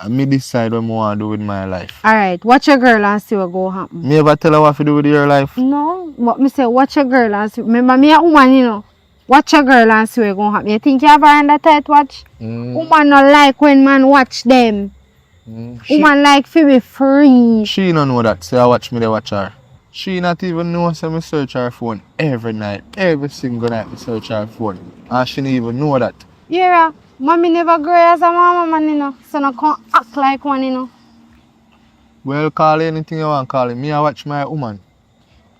and me decide what I want to do with my life. Alright, watch your girl and see what go happen. Me ever tell her what to do with your life? No, but me say watch your girl and see. Remember me a woman, you know. Watch your girl and see what go happen. You think you have her on that tight watch? Woman not like when man watch them. Woman like to be free. She don't know that, say I watch me, they watch her. She not even know say me search her phone every night. Every single night me search her phone. And she don't even know that. Yeah, mommy never grow as a mama man, you know. So no can't act like one, you know. Well, call it anything you want call it. Me I watch my woman.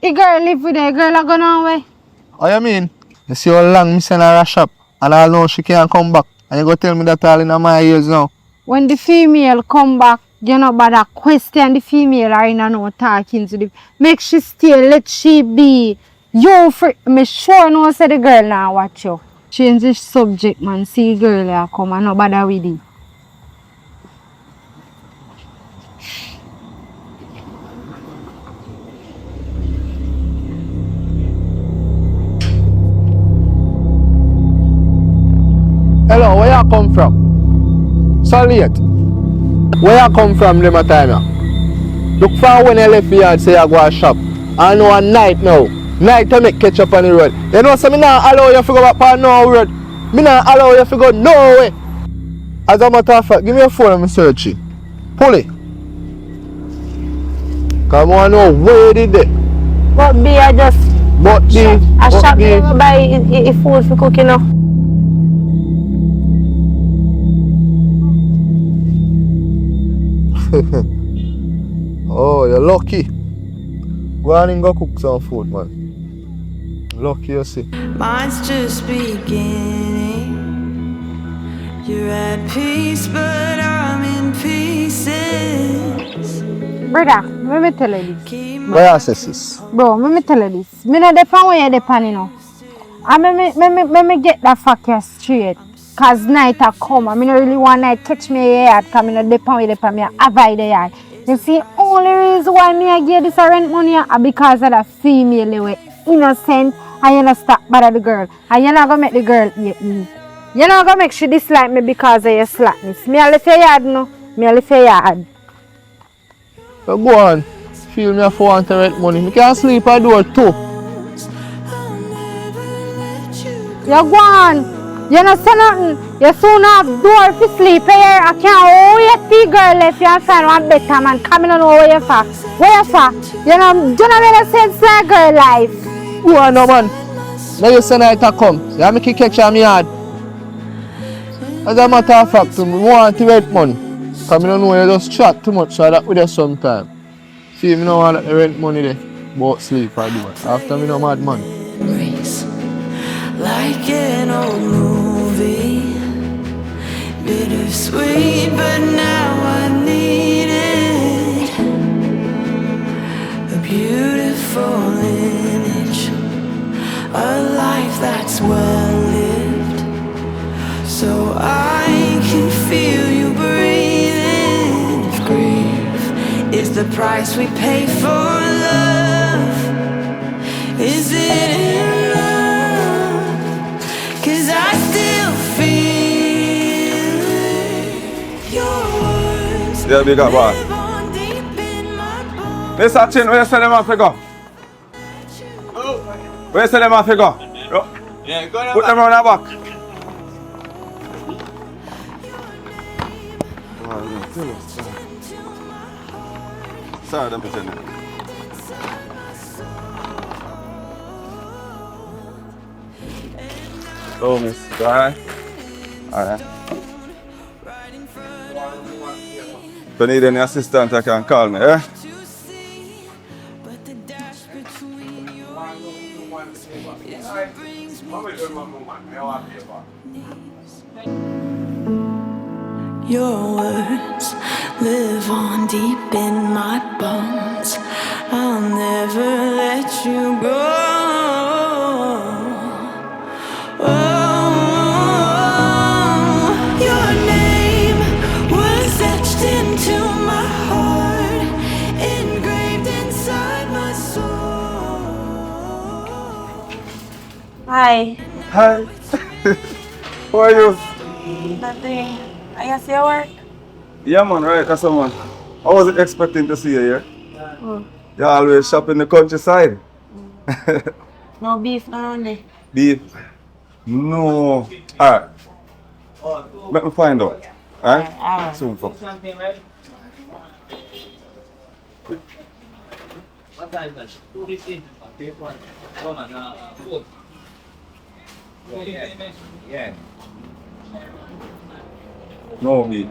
The girl live with her, girl a gone away. What you mean? You see how long me send her a shop and I know she can't come back. And you go tell me that all in my ears now. When the female come back, you know, but that question the female are in no talking to the make she stay, let she be. You free, me sure no say the girl now watch you. Change the subject, man. See girl here come and no bother with it. Hello, where you come from? So late. Where you come from them a time here? Look for when you left the yard say you go a shop. I know a night now. Night to make catch up on the road. You know so me not allow you to go back on no road. Me not allow you to go no way. As a matter of fact, give me your phone and me search it. Pull it. Cause I want to know where did it. But B, I just But the I but shop the- there to buy food for cooking now. Oh, you're lucky. Go on and go cook some food, man. Lucky you see. Mine's just beginning. You're at peace, but I'm in pieces. Brother, let me tell you this. Where is this? Bro, let me tell you this. Me not depend where you depend, you know. And me get that fuck you straight. Cause night a come, I don't really want night catch me here yard. Cause me not depend where you depend, me avoid the yard. You see, only reason why me I give this a rent money are because of the female they were innocent and you not stop bother the girl. And you're not gonna make the girl hate me. You're not gonna make she dislike me because of your slackness. Me a live your yard no. Me a live your yard. So go on. Feel me if I want to rent money. Me can't sleep at door too. You go on. You not say nothing. You soon have door to sleep here. I can't hold you see girl if you find one better man. Come in and know where you for. Where you for? You know really sense like girl life. Go on no man. Now you say night to come. You have me catch on me yard. As a matter of fact, me want to rent money. Cause me don't know you just chat too much so that with you sometime. See me no want to rent money there. But sleep I do it. After me no mad man. Race like an old movie, bittersweet, but now I need it. A beautiful image, a life that's well lived, so I can feel you breathing. If grief is the price we pay for love, is it enough? 'Cause I still feel your words Yeah, big up, boss. live on deep in my bones. Mr. Chin, where you say them off to go? Where you say them off to go? Yeah, go Put them on the back. Sorry, them pretending. So, miss. Alright? Alright. If you need any assistance, you can call me, eh? Your words live on deep in my bones. I'll never let you go. Oh, your name was etched into my heart, engraved inside my soul. Hi. Hi. How are you? Nothing. I guess your work? Yeah, man, right, that's someone. I wasn't expecting to see you here. Mm. You always shop in the countryside. No beef, no only. Beef? No. Alright. Let me find out. Alright? Alright. Soon, folks. No meat.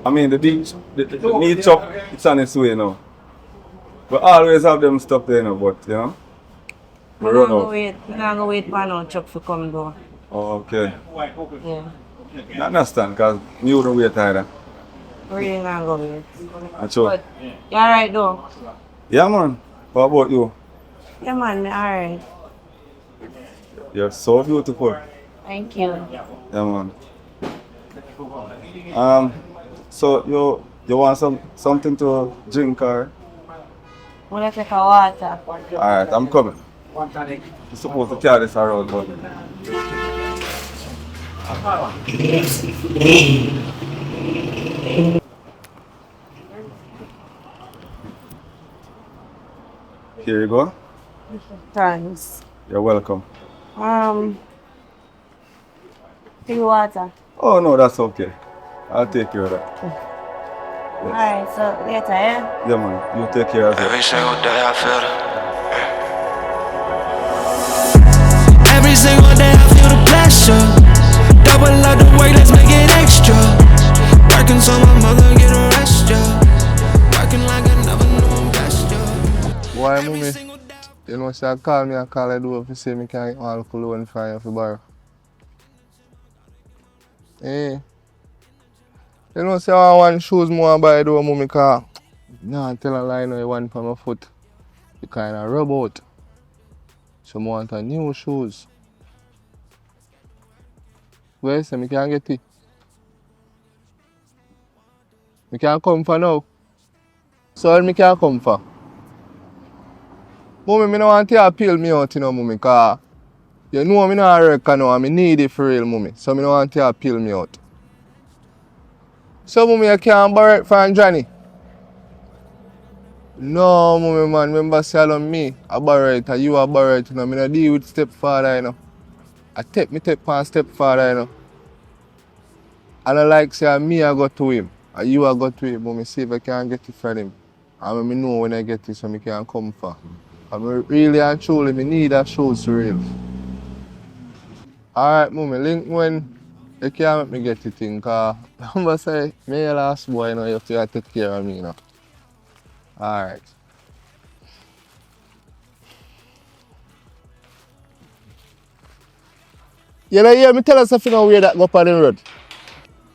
I mean, the meat chop, it's on its way now. We always have them stuff there now, but, you know, we run out. I'm gonna wait for no truck to come down. Okay. Yeah. I understand, because you wouldn't wait either. Really not gonna wait. That's true. But you alright though? Yeah, man. What about you? Yeah man, me alright. You're so beautiful. Thank you. Yeah, man. So you want something to drink or? Wanna take a water? Alright, I'm coming. You're supposed to carry this around, but here you go. Thanks. You're welcome. Take water. Oh no, that's okay. I'll take care of that. Alright, so later, yeah? Yeah, man. You take care of it. Every single day I feel it. Every single day I feel the pressure. Double up the work, let's make it extra. Working so my mother get a rest, yeah. Working like I never knew investor. Why, mommy? You know, say I call me, I call I do if you say me can get all cologne for you for borrow. Eh. You know, say I want shoes more buy do mommy car. Nah, tell a lie now you want for my foot. You kinda rub out. So I want a new shoes. Where say me can get it? Me can come for now. So where me can come for? Mommy, me no want you to appeal me out, you know, mommy, cause you know me not work now and me need it for real, mommy. So me no want you to appeal me out. So, mommy, you can't borrow it from Johnny? No, mommy, man. Remember, say along me. I borrow it and you are borrow it. You know, me no deal with stepfather, you know. I take me take on stepfather, you know. And I like say me I go to him. And you I go to him. But me see if I can get it from him. And me know when I get it so me can come for. And me really and truly me need that shoes for real. Alright, mommy, link when you can't make me get it in, cause remember say me your last boy, you know, you have to take care of me, you know. Alright. You know, hear me tell us if you know where that go up on the road.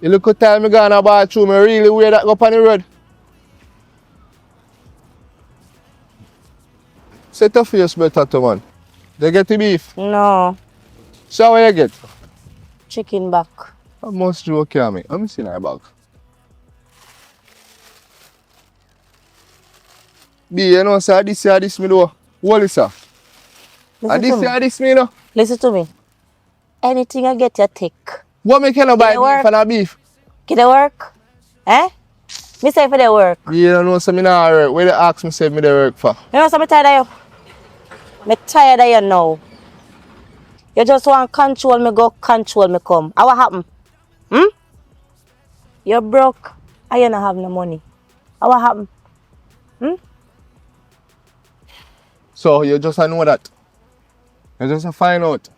You look at time me gone a bathroom, me really where that go up on the road. Set your face better to man. They get the beef. No. So what you get? Chicken back. I must joke here, me. Let me see my bag. B, you know, sir, this me do. What is that? This me, you know. Listen to me. Anything I get you take. What make you no buy beef and a beef? Can they work? Eh? Me say for the work. You don't know, so me not work. Where they ask me say me they work for? You know, so I'm tired of you. I'm tired of you now. You just want control me go, control me come. And what happen? You're broke and you don't have no money. And what happen? So you just know that. You just find out.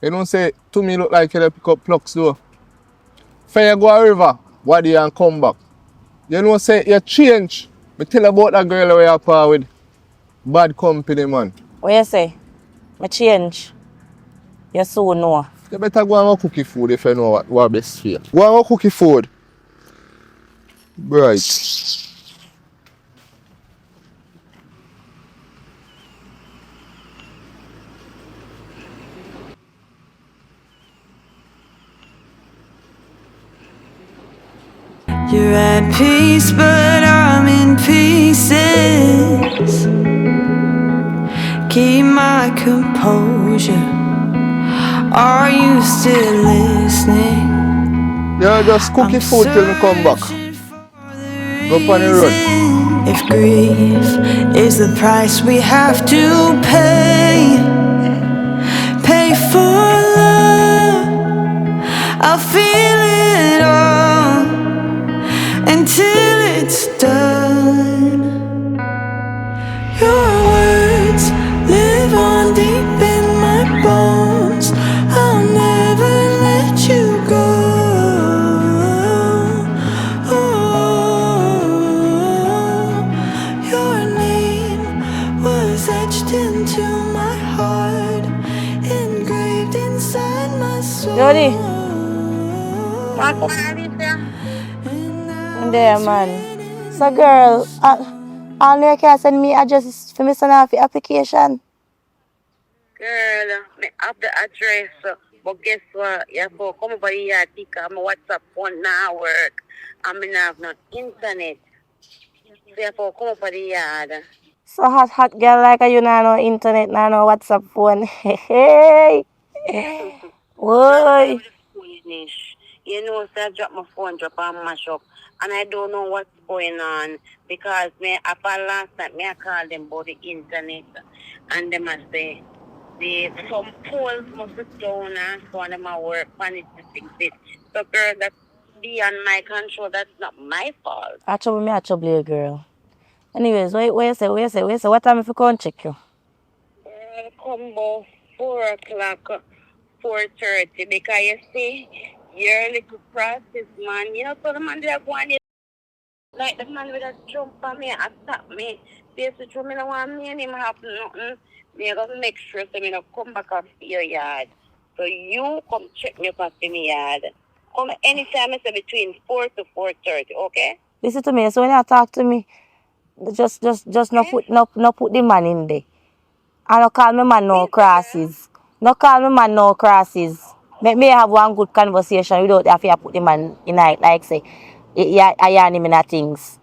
You don't say to me look like you pick up plucks though. Fair you go a river, what do you and come back? You know say you change. Me tell about that girl where you par with. Bad company man. What you say? Me change. You soon know. You better go and go cookie food if you know what best for you. Go and go cookie food. Right. You're at peace, but I'm in pieces. Keep my composure. Are you still listening? You just cookie food till me come back. Go on the road. If grief is the price we have to pay, pay for love, I'll feel it all until it's done. Your words live on deep in my bones. I'll never let you go. Your name was etched into my heart, engraved inside my soul. Jody. What Alicia? I'm there, man. So, girl, all you can send me address for me send off the application. Girl, me have the address, but guess what? You have to come over here because my WhatsApp phone now work. And me not have no internet. So you have to come over the yard. So hot girl like you know no internet, no WhatsApp phone. Hey. Why? Finish. You know, so I drop my phone, drop and mash up. And I don't know what's going on because me after last night me I called them about the internet and them must say some poles must be down and so on them a work on it to fix it. So girl, that's beyond my control. That's not my fault. I trouble you, girl. Anyways, what you say? What time if you come check you? Come about 4 o'clock, 4:30 because you see your little process man. You know, so the man there going like the man with a jump on me and stop me. Basically, me don't want me and him have nothing. Me gonna make sure so me don't come back off your yard. So you come check me up off my yard. Come anytime I say between 4 to 4:30, okay? Listen to me. So when you talk to me, just not put the man in there. And no call me man no crosses. No call me man no crosses. Make me have one good conversation without have to put the man in like say, I yarn him in a things.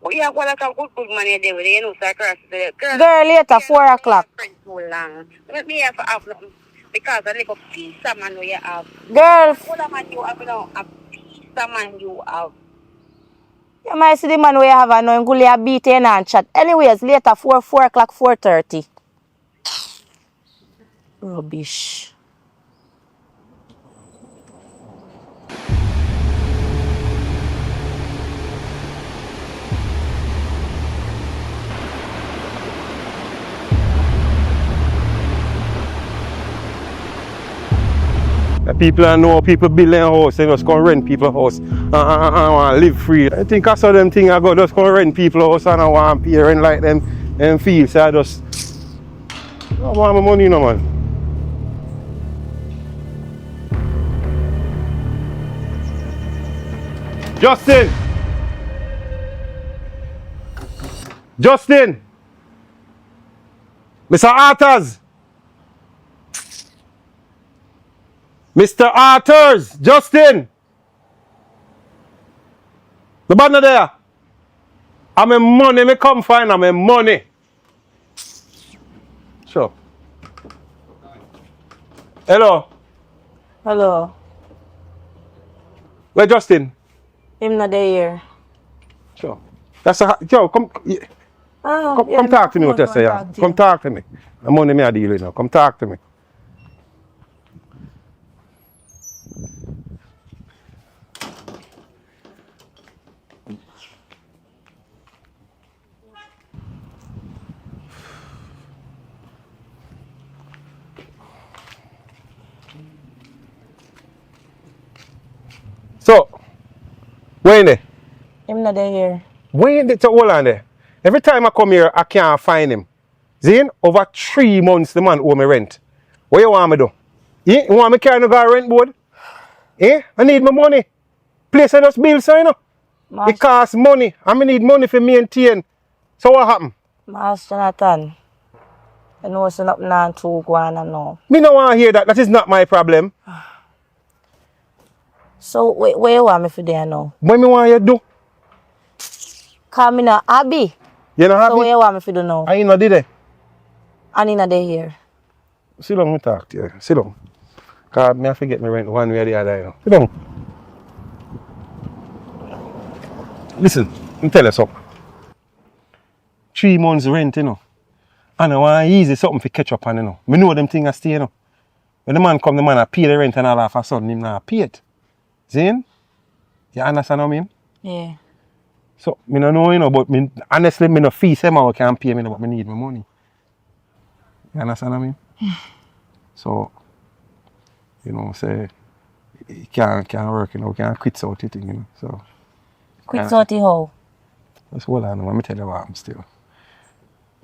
But you have one like a good money there with you know, so I cross the Girl, later 4 o'clock. too long. Let me have nothing because I like a piece of man where you have. Girl, What a man you have now? A piece of man you have. you might see the man where you have and no go beat in and chat. Anyways, later 4 o'clock, 4:30. Rubbish. People don't know people build their house, they just come rent people's house and want to live free. I think I saw them things I go just come rent people's house and I want to pay rent like them feel. So I just I want my money, no man. Justin! Justin! Mr. Arthurs! Mr. Arthurs! Justin! The banner there. I'm a money, me come find I'm a money. Sure. Hello. Hello. Where Justin? Him not there here. Sure. That's a yo, come come talk to me what you say. Come talk to me. The money me I deal with now. Come talk to me. Where in there? Him not there here. Where in the hold on there? Every time I come here, I can't find him. Zane, over 3 months the man owe me rent. What you want me do? You want me carry no go rent board? I need my money. Place I just bills, so you know. It costs money. I need money for maintain. So what happened? Master Jonathan, I know it's not nothing too going on now. Me no want to hear that. That is not my problem. So where you want me for there now? What me want you to do? Cause me not happy. You not happy? So where you want me for do now? I not did it. And he not there here. Sit down and talk to you. Sit down. Because I forget my rent one way or the other. You know. Sit down. Listen, let me tell you something. 3 months rent, you know. And I want easy something for catch up on, you know. I know them things I stay, you know. When the man come, the man I pay the rent and all of a sudden him not pay it. Zane? You understand what I mean? Yeah. So, I don't know, you know, but honestly, I don't feel same how can pay me, but I need my money. You understand what I mean? So, you know, say, you can't work, you know, you can't quit out it, you know. So, Quit out the how? just hold on, let me tell you what I'm still.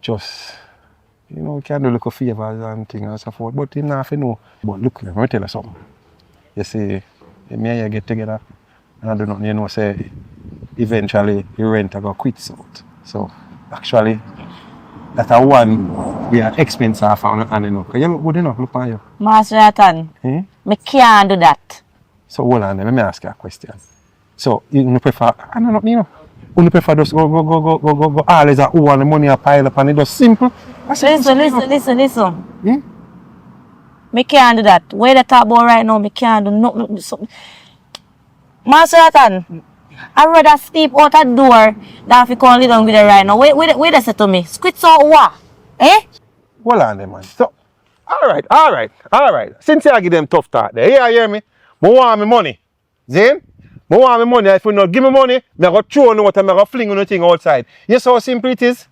Just, you know, you can do little favors and things and so forth, but you not have to know. But look, let me tell you something. You see, me and you get together, and I do not, you know, say, eventually your rent I go quit out. So, actually, that's a one we are expense off and you know, because you look good enough, look on you. Master Jonathan, me can't do that. So hold on, let me ask you a question. So you prefer, I don't know, you know, you prefer just go always who want the money a pile up and it's just simple. Listen. Me can't do that. Where the talk about right now, me can't do nothing. Master Jonathan, I'd rather sleep out a door than if you come live down with her right now. Wait they say to me, squid out what? Hold on there, man. So, all right. Since I give them tough talk there, you hear me? I want my money. Zane? I want my money. If you not give me money, I go throw on water, I go fling on thing outside. You see how simple it is?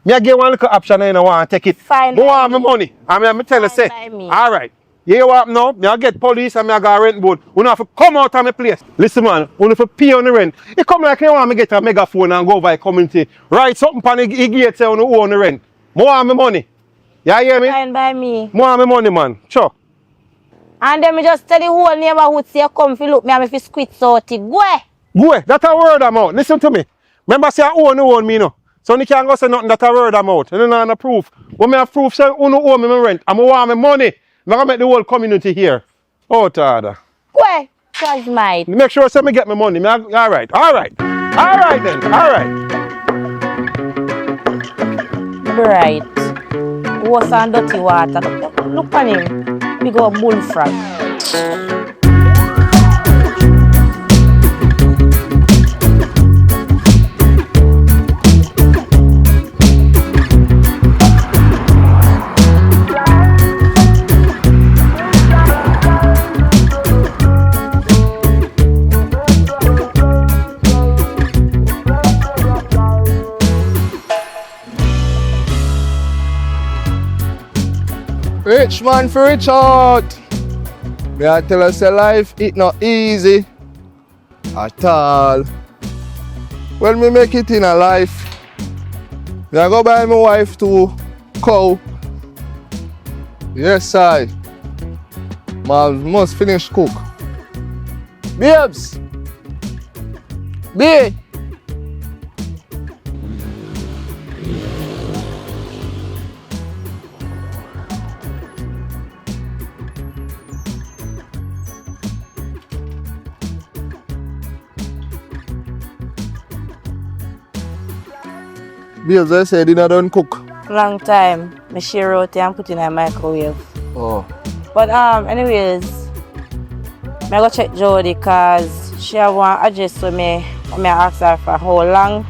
I get one little option and I want to take it. Fine. I want my money. I tell you, say, all right. You hear what now? I get police and I go rent board. You have to come out of my place. Listen, man, you have to pay on the rent. You come like you want me get a megaphone and go by community. Write something on the gate say you own the rent. I want my money. You hear me? Fine by me. I want my money, man. Sure. And then me just tell the whole neighborhood say come fi look me and me fi squid out it. Go. That's a word I'm out. Listen to me. Remember say I own me, no. So you can't go say nothing that a word I'm out. You don't have no proof. When I have proof say you owe me my rent, I want my money. I'm going to make the whole community here. Oh, Tada. Go. That's mine. Make sure say me get my money. All right then. Right. Water and dirty water. Look on him. We go bullfrog. Rich man for rich out. Me I tell us life it not easy at all. When me make it in a life, me I go buy my wife to cow. Yes I must finish cook. Babes! Babe! Babes, I said dinner don't cook. Long time. Me share out and put in a microwave. Oh. But anyways, I go check Jody cause she have one address for me. I ask her for how long.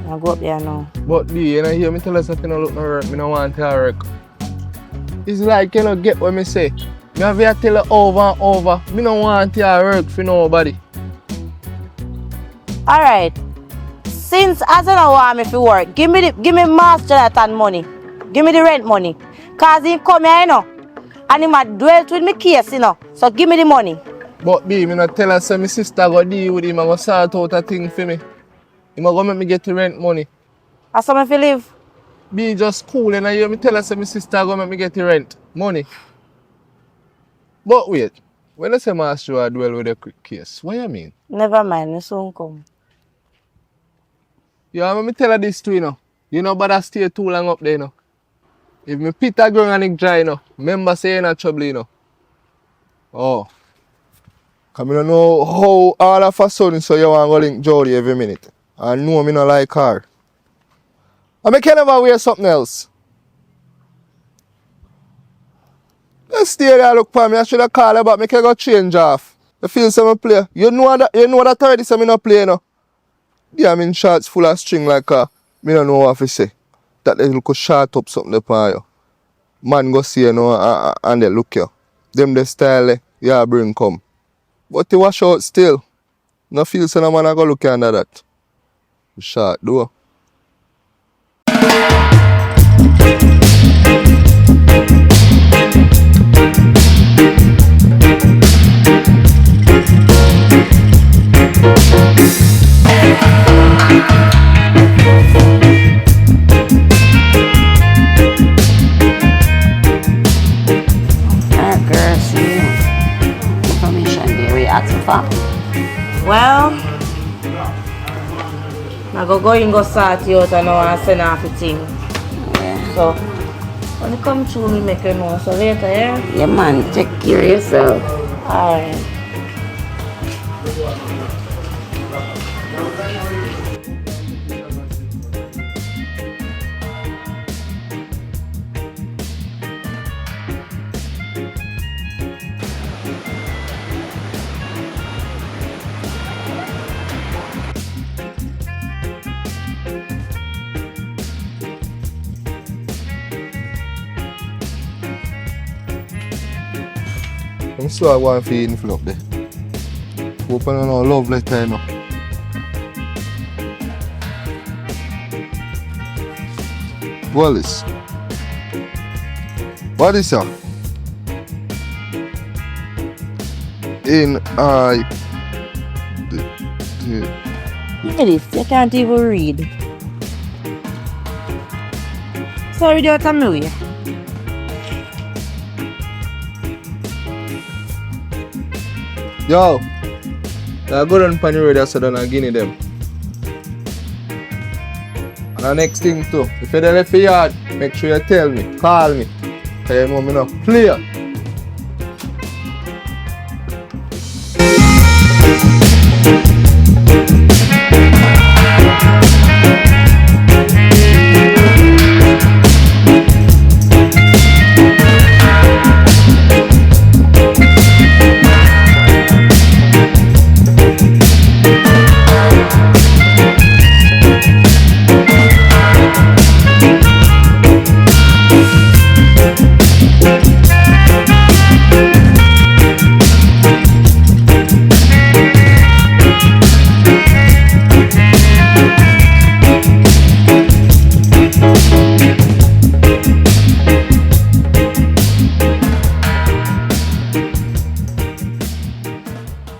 I go up there now. But B, you know hear me tell us if you don't look no work, me no want to work. It's like you know get what me say. Me have to tell her over and over. Me no want to work for nobody. Alright. Since as I don't want me to work, give me Master Jonathan money. Give me the rent money. Cause he come here, you know. And he might dwell with me case, you know. So give me the money. But B, me not tell her say my sister go deal with him and go sort out a thing for me. He go make me get the rent money. I saw me fi live. B just cool and I hear me tell her say my sister go make me get the rent money. But wait, when I say Master I dwell with a quick case, what you mean? Never mind, me soon come. Yeah, let me tell her this too, you know. You know, but I stay too long up there, you know. If me pit a ground and it dry, you know, remember say you're not trouble, you know. Oh. Cause I don't know how all of a sudden so you want to go link Jody every minute. I know me not like her. I can never wear something else. Let's stay there look for me. I should have called her but I can go change off. You feel some play. You know that already so me not play no. Yeah, I'm in shorts full of string like me don't know what to say. That they could short up something upon you. Man go see you know and they look you. Them the style yeah bring come. But you wash out still. No feel so no man I go look under that. Short do. Girl, see information there we asking for. Well, I go in go sort you out and now and send off the thing. Yeah. So, when you come through, me make you know. So later, yeah? Yeah, man, take care of yourself. Alright. I'm sure I want to feel influence up there. Open on our love letter, you know. Wallace. What is that? In I. Look at this, you can't even read. Sorry, do you tell me? Yo, I go down on the road so then I give you them. And the next thing too, if you're left for yard, make sure you tell me, call me. Cause you know me not play.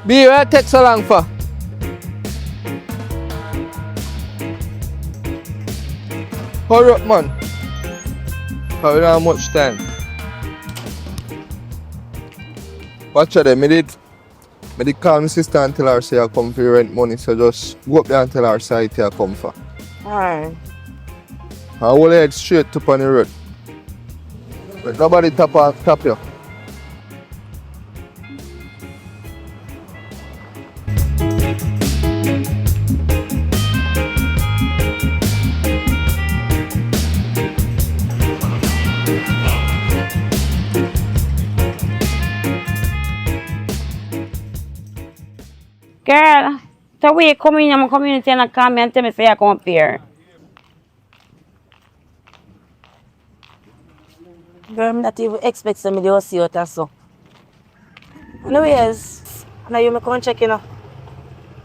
B, where it take so long for? Hurry up, man. Cause we don't have much time. Watch out there, I did call my sister and tell her say I come for rent money, so just go up there and tell her say I come for. Alright. I will head straight up on the road. But nobody tap you. Girl, so we come in my community and come and tell me say I come up here. Girl, I'm not even expecting me to see what so. Anyways, now you may come check you know.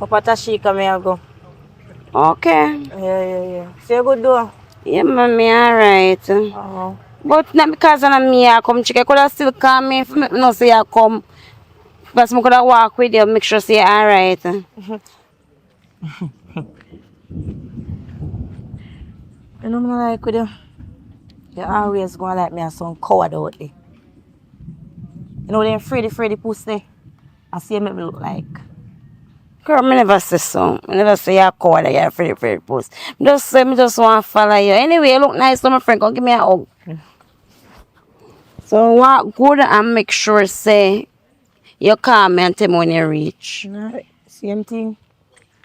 Up at Tashika may I go. Okay. Yeah. See you good though. Yeah, mommy, alright. Uh-huh. But not because of me I come check. I could have still come if me no say I come Because I could walk with you, make sure say you're alright. You know me not like with you. You always gonna like me as some coward out there. You know them Freddy pussy. I see make me look like. Girl, I never say so. I never say you're coward or you're Freddy post. Just say me just want to follow you. Anyway, you look nice, so my friend, come give me a hug. So walk good and make sure say you call me and tell me when you reach. Alright, same thing.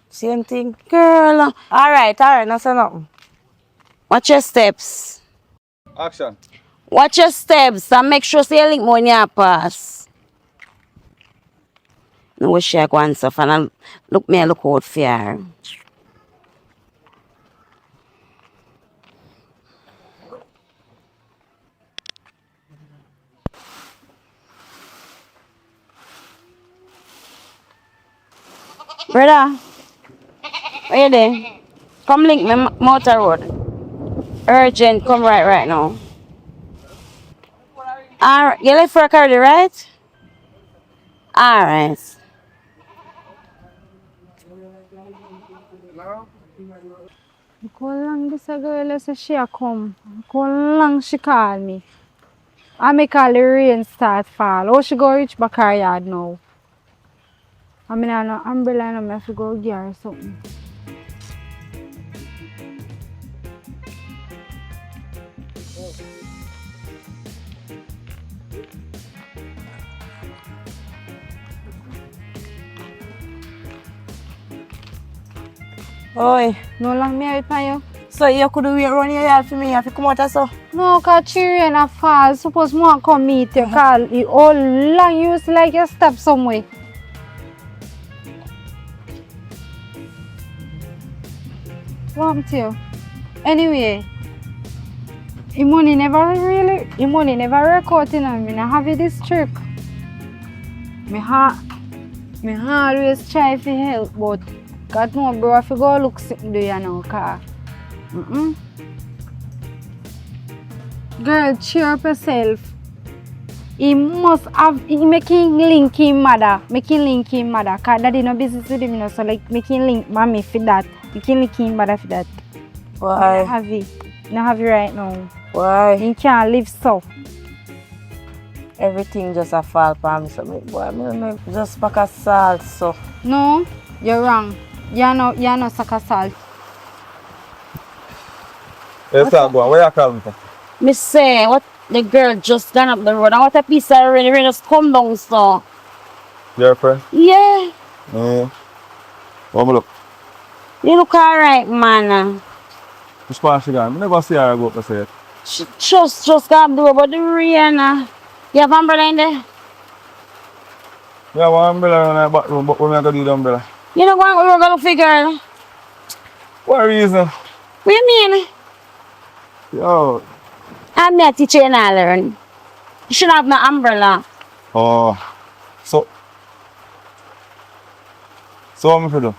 Same thing. Girl, Alright, no say nothing. watch your steps. Action. Watch your steps and make sure say you link me when you pass. No wish you go and stuff and I look out for her. Brother, where you there? Come link me motor road. Urgent, come right now. Alright, you left for a car, right? Alright. How long this a girl say she a come? How long she call me? I make all the rain start fall. How she go reach back her yard now? I mean, I no umbrella and I have to go get her something. Oi, No long me wait for you. so you could wait run your yard for me, you have to come out so. No, cause she rain a fall. Suppose more come meet you. Call you all long you used like you step somewhere. What happened to you? Anyway, your money never work out in me. I have it this trick. Me always try to help, but God no, bro, I have to go look something do you now, car. Girl, cheer up yourself. He make him link him mother. Cause daddy no business with him, you know, so like make him link mommy for that. Make him link him mother for that. Why? No have it right now. Why? He can't live so. Everything just a fall for me. So boy, me just pack a salt so. No, you're wrong. You're no sucker salt. Yes, sir, go on. Where you calling from? Me say, what the girl just gone up the road and what a piece of rain just come down so. Your friend? Yeah, One look. you look alright, man. Which part she gone? I never see her go up to say it. She just got up the road, but the rain. You have umbrella in there? Yeah, one umbrella in the back room, but we're not going to do the umbrella. You know what we're going to figure? What reason? What do you mean? Yo. I'm not teacher and I learn. You should have my umbrella. Oh. So what am I to do?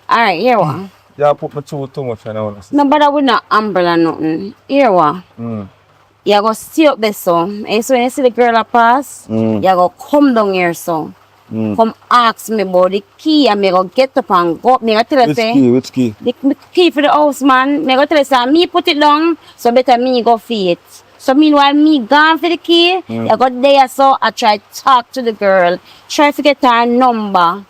Alright, here what? Yeah, put me too much in now. No, but I would not umbrella nothing. Here what? You go stay up there so. And so when you see the girl a pass, you go come down here so. Come ask me about the key and me go get up and go up. Me go tell you say. Which key? The key for the house, man. Me go tell you say me put it down, so better me go for it. So meanwhile me gone for the key, you go there so I try to talk to the girl. Try to get her number.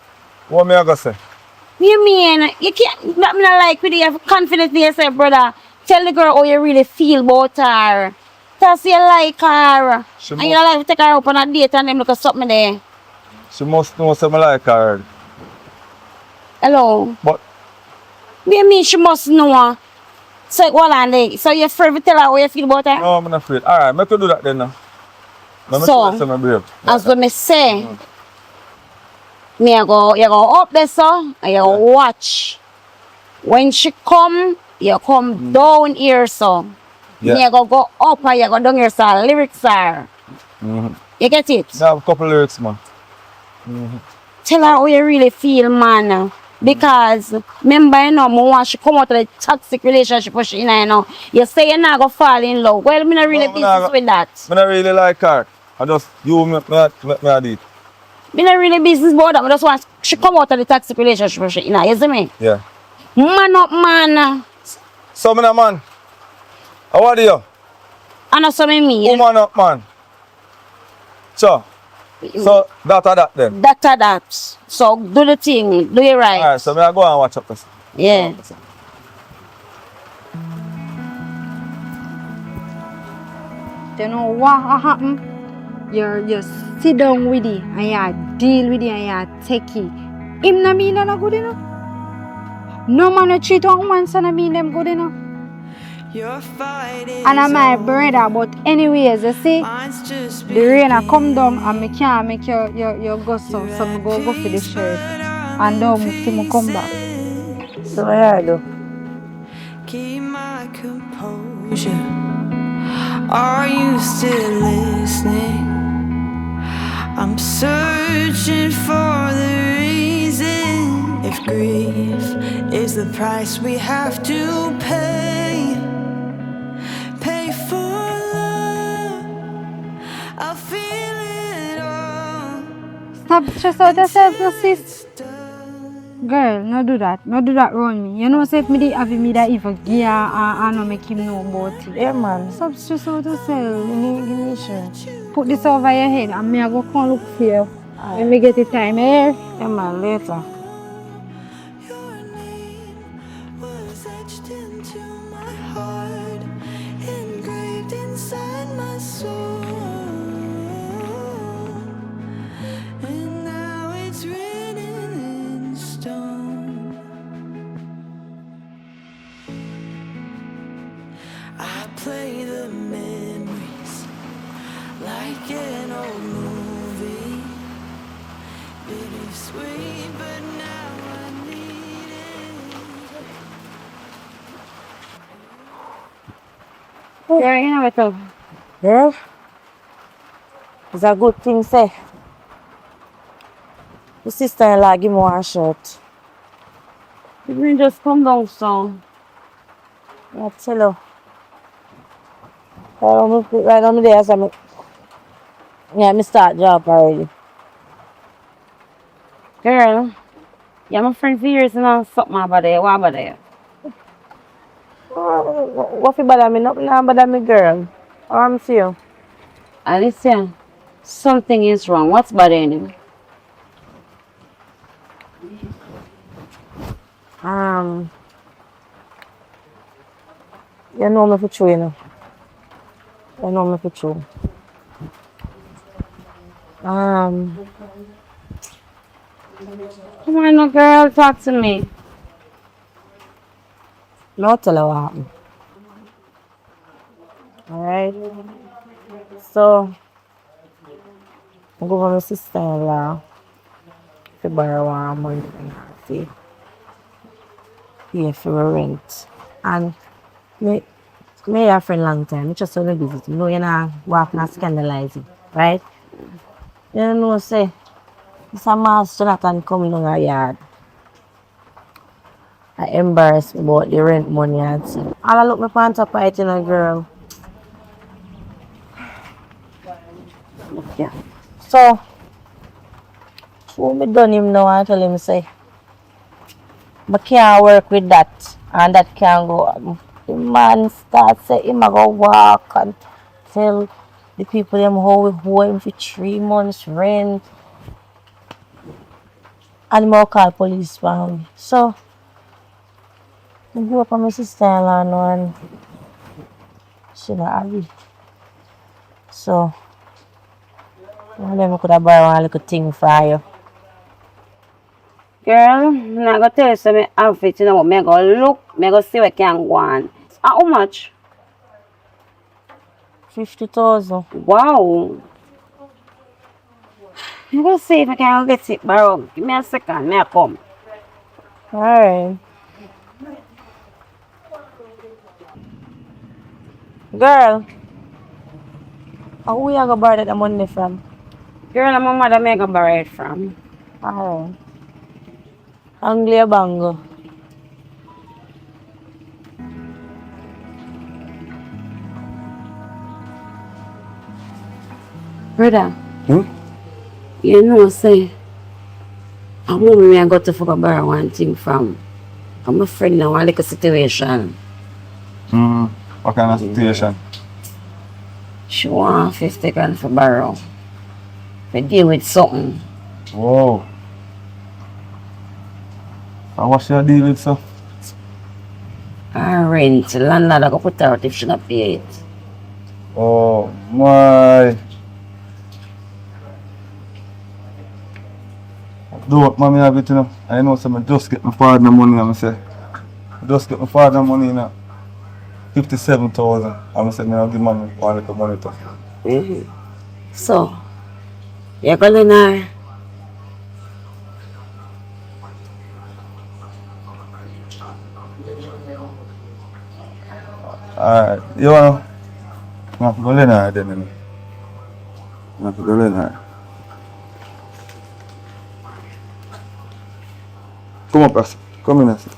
What me I go say? What you mean? You can't, not me not like with you have confidence in yourself, brother. Tell the girl how you really feel about her. Tell her you like her. And you like to take her up on a date and them look at something there. She must know something like her. Hello? But What you mean she must know her? So, hold on there. So you're afraid to tell her how you feel about her? no, I'm not afraid. Alright, make you do that then now. So, my brave. as what me say, you go up there so, and you go watch. When she come, you come down here so. You go up and you go down here so lyrics are. You get it? I have a couple lyrics, man. Tell her how you really feel, man. Because remember, you know, when she come out of the toxic relationship she in, you know, you say you're not going to fall in love. Well, I'm not really business with that. I don't really like her. I just, you make me do it. Me not really business about that. I just want she come out of the toxic relationship. You know, you see me? Yeah. Man up, man. So, man, how are you? I know what I mean. Woman up, man. So that then. That. So do the thing, do it right. Alright, so me I go and watch up this. Yeah. You know what happened? You sit down with it and you deal with it and you take it. Him na mean that good enough. No man no treat on one son I mean them good enough. And I'm my brother, but anyways, you see, the rain a come down and me can't make your go so me go for the shirt. And now me come back. So what I do? Keep my composure. Are you still listening? I'm searching for the reason. If grief is the price we have to pay for love, I'll feel it all. Stop stress out yourself, no sis. Girl, no do that. No do that around me. You know, say if me did have me that even gear and no make him know about it. Yeah, man. Stop stress out yourself. Give me sure. Put this over your head and me I go come look for you. When me get the time, eh? Yeah, man, later. Your name was etched into my heart, engraved inside my soul, and now it's written in stone. I play the memories like an old movie, bittersweet, but now I need it. Girl, you know what up? Girl, it's a good thing, say. The sister-in-law give me one shirt. You can just come down, so. I tell you. Right on me there, so I start job already. Girl, you're my friend for years now. Something about there. What about there? What if bother me? Nothing bother me, girl. Or I'm see you. Alicia, something is wrong. What's bothering you? You know me for true, you know. You know me for true. Come on, no girl, talk to me. No tell her what happened. Alright? So, I go to my sister-in-law to borrow one month and see. Pay for rent. And me a friend long time. I just want to visit. You know, you know, walk and scandalize it. Right? You know, say, it's a master Jonathan coming down our yard. I embarrassed me about the rent money and see. All I look my pants up at, you know, girl. Yeah. So, when me done him now, I tell him, say, I can't work with that, and that can't go on. The man starts say him a go walk and tell the people them how we owe him for 3 months rent. And I call police for me. So, I go up on my sister-in-law now and she not happy. So, I could have borrowed a little thing for you. Girl, I'm not going to tell you some outfit, you know what? I'm going to look, I'm going to see what can go on. How much? 50,000. Wow. I'm going to see if I can get it borrowed. Give me a second, may I come? Alright. Girl, who you going to borrow that money from? Girl, I'm a mother, may I go borrow it from? Alright. Anglia Bango. Brother. You know, say, I'm me I got to fuck borrow one thing from. I'm a friend now, I like a situation. What kind of situation? She want 50 grand for borrow. To deal with something. Whoa. And what's your deal with, sir? Her rent, the landlord I go put her out if she not pay it. Oh my. Do what mommy have it, you know. I know some just get my father money, I'm say. Just get my father money, you know. 57,000. I'm say me I'll give mommy one little money to. So, you're calling her. Alright, you wanna go in her then, you know. You have to go in her. Come up, Pastor. Come in, Pastor.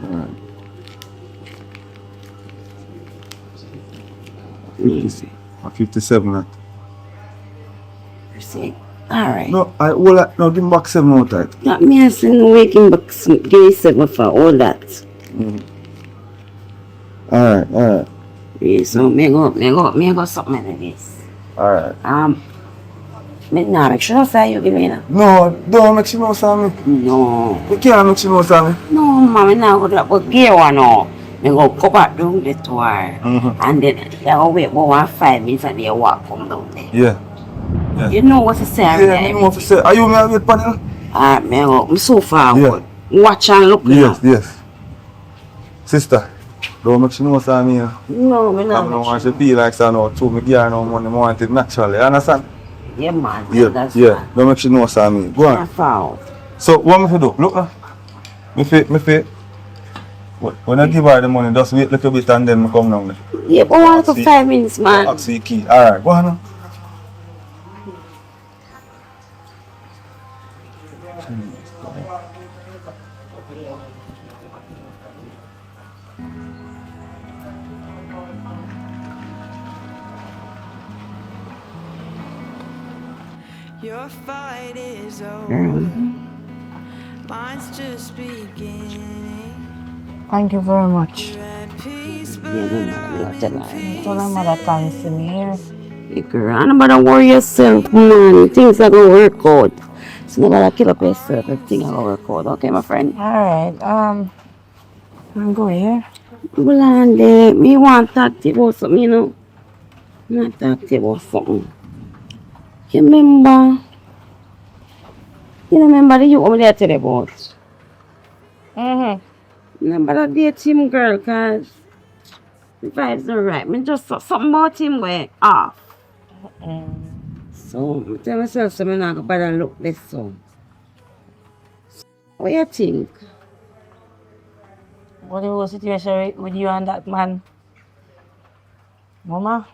Alright. Easy. 57 that. See. Alright. No, no, give me back 7 more tight. That me I say no waking back give me 7 for all that. Alright. Yeah, so me go something like this. Alright. Me nah make sure say you give me that. No, don't make she know Sammy. No. You can't make she know Sammy. No, ma, me nah go do that, but gear one now. Me go go back down the door. And then I go wait about 5 minutes and they walk come down there. Yeah. You know what to say? Yeah, I know what to say. Are you me wait panel? Me go, I'm so forward. Watch and look. Yes. Sister, don't make she know Sammy. No, me I not. don't want she feel like so no too. Me give her no money, I want it naturally. You understand? Yeah, man. Yeah. Don't make she know Sammy. Go on. So what me fi do? Look now. Me fi. When I give her the money, just wait a little bit and then me come down there. Yeah, but 1 to 5 minutes, man. Ask the key. Alright, go on now. Your fight is over. Mine's just beginning. Thank you very much. Yeah, Tell my mother thanks to me here. Hey girl, I don't bother worry yourself, man. Things are gonna work out. So you gotta kill up yourself. Everything are gonna work out, okay, my friend? Alright, I'm going here. Well, and me want to talk to you about something, you know. I want to talk to you about something. You remember the youth I'm there tell you about? Remember that date him, girl, cause the vibes not right. Me just saw something about him way off. So I tell myself, so I'm not gonna bother look this so. What you think? What the whole situation with you and that man? Mama?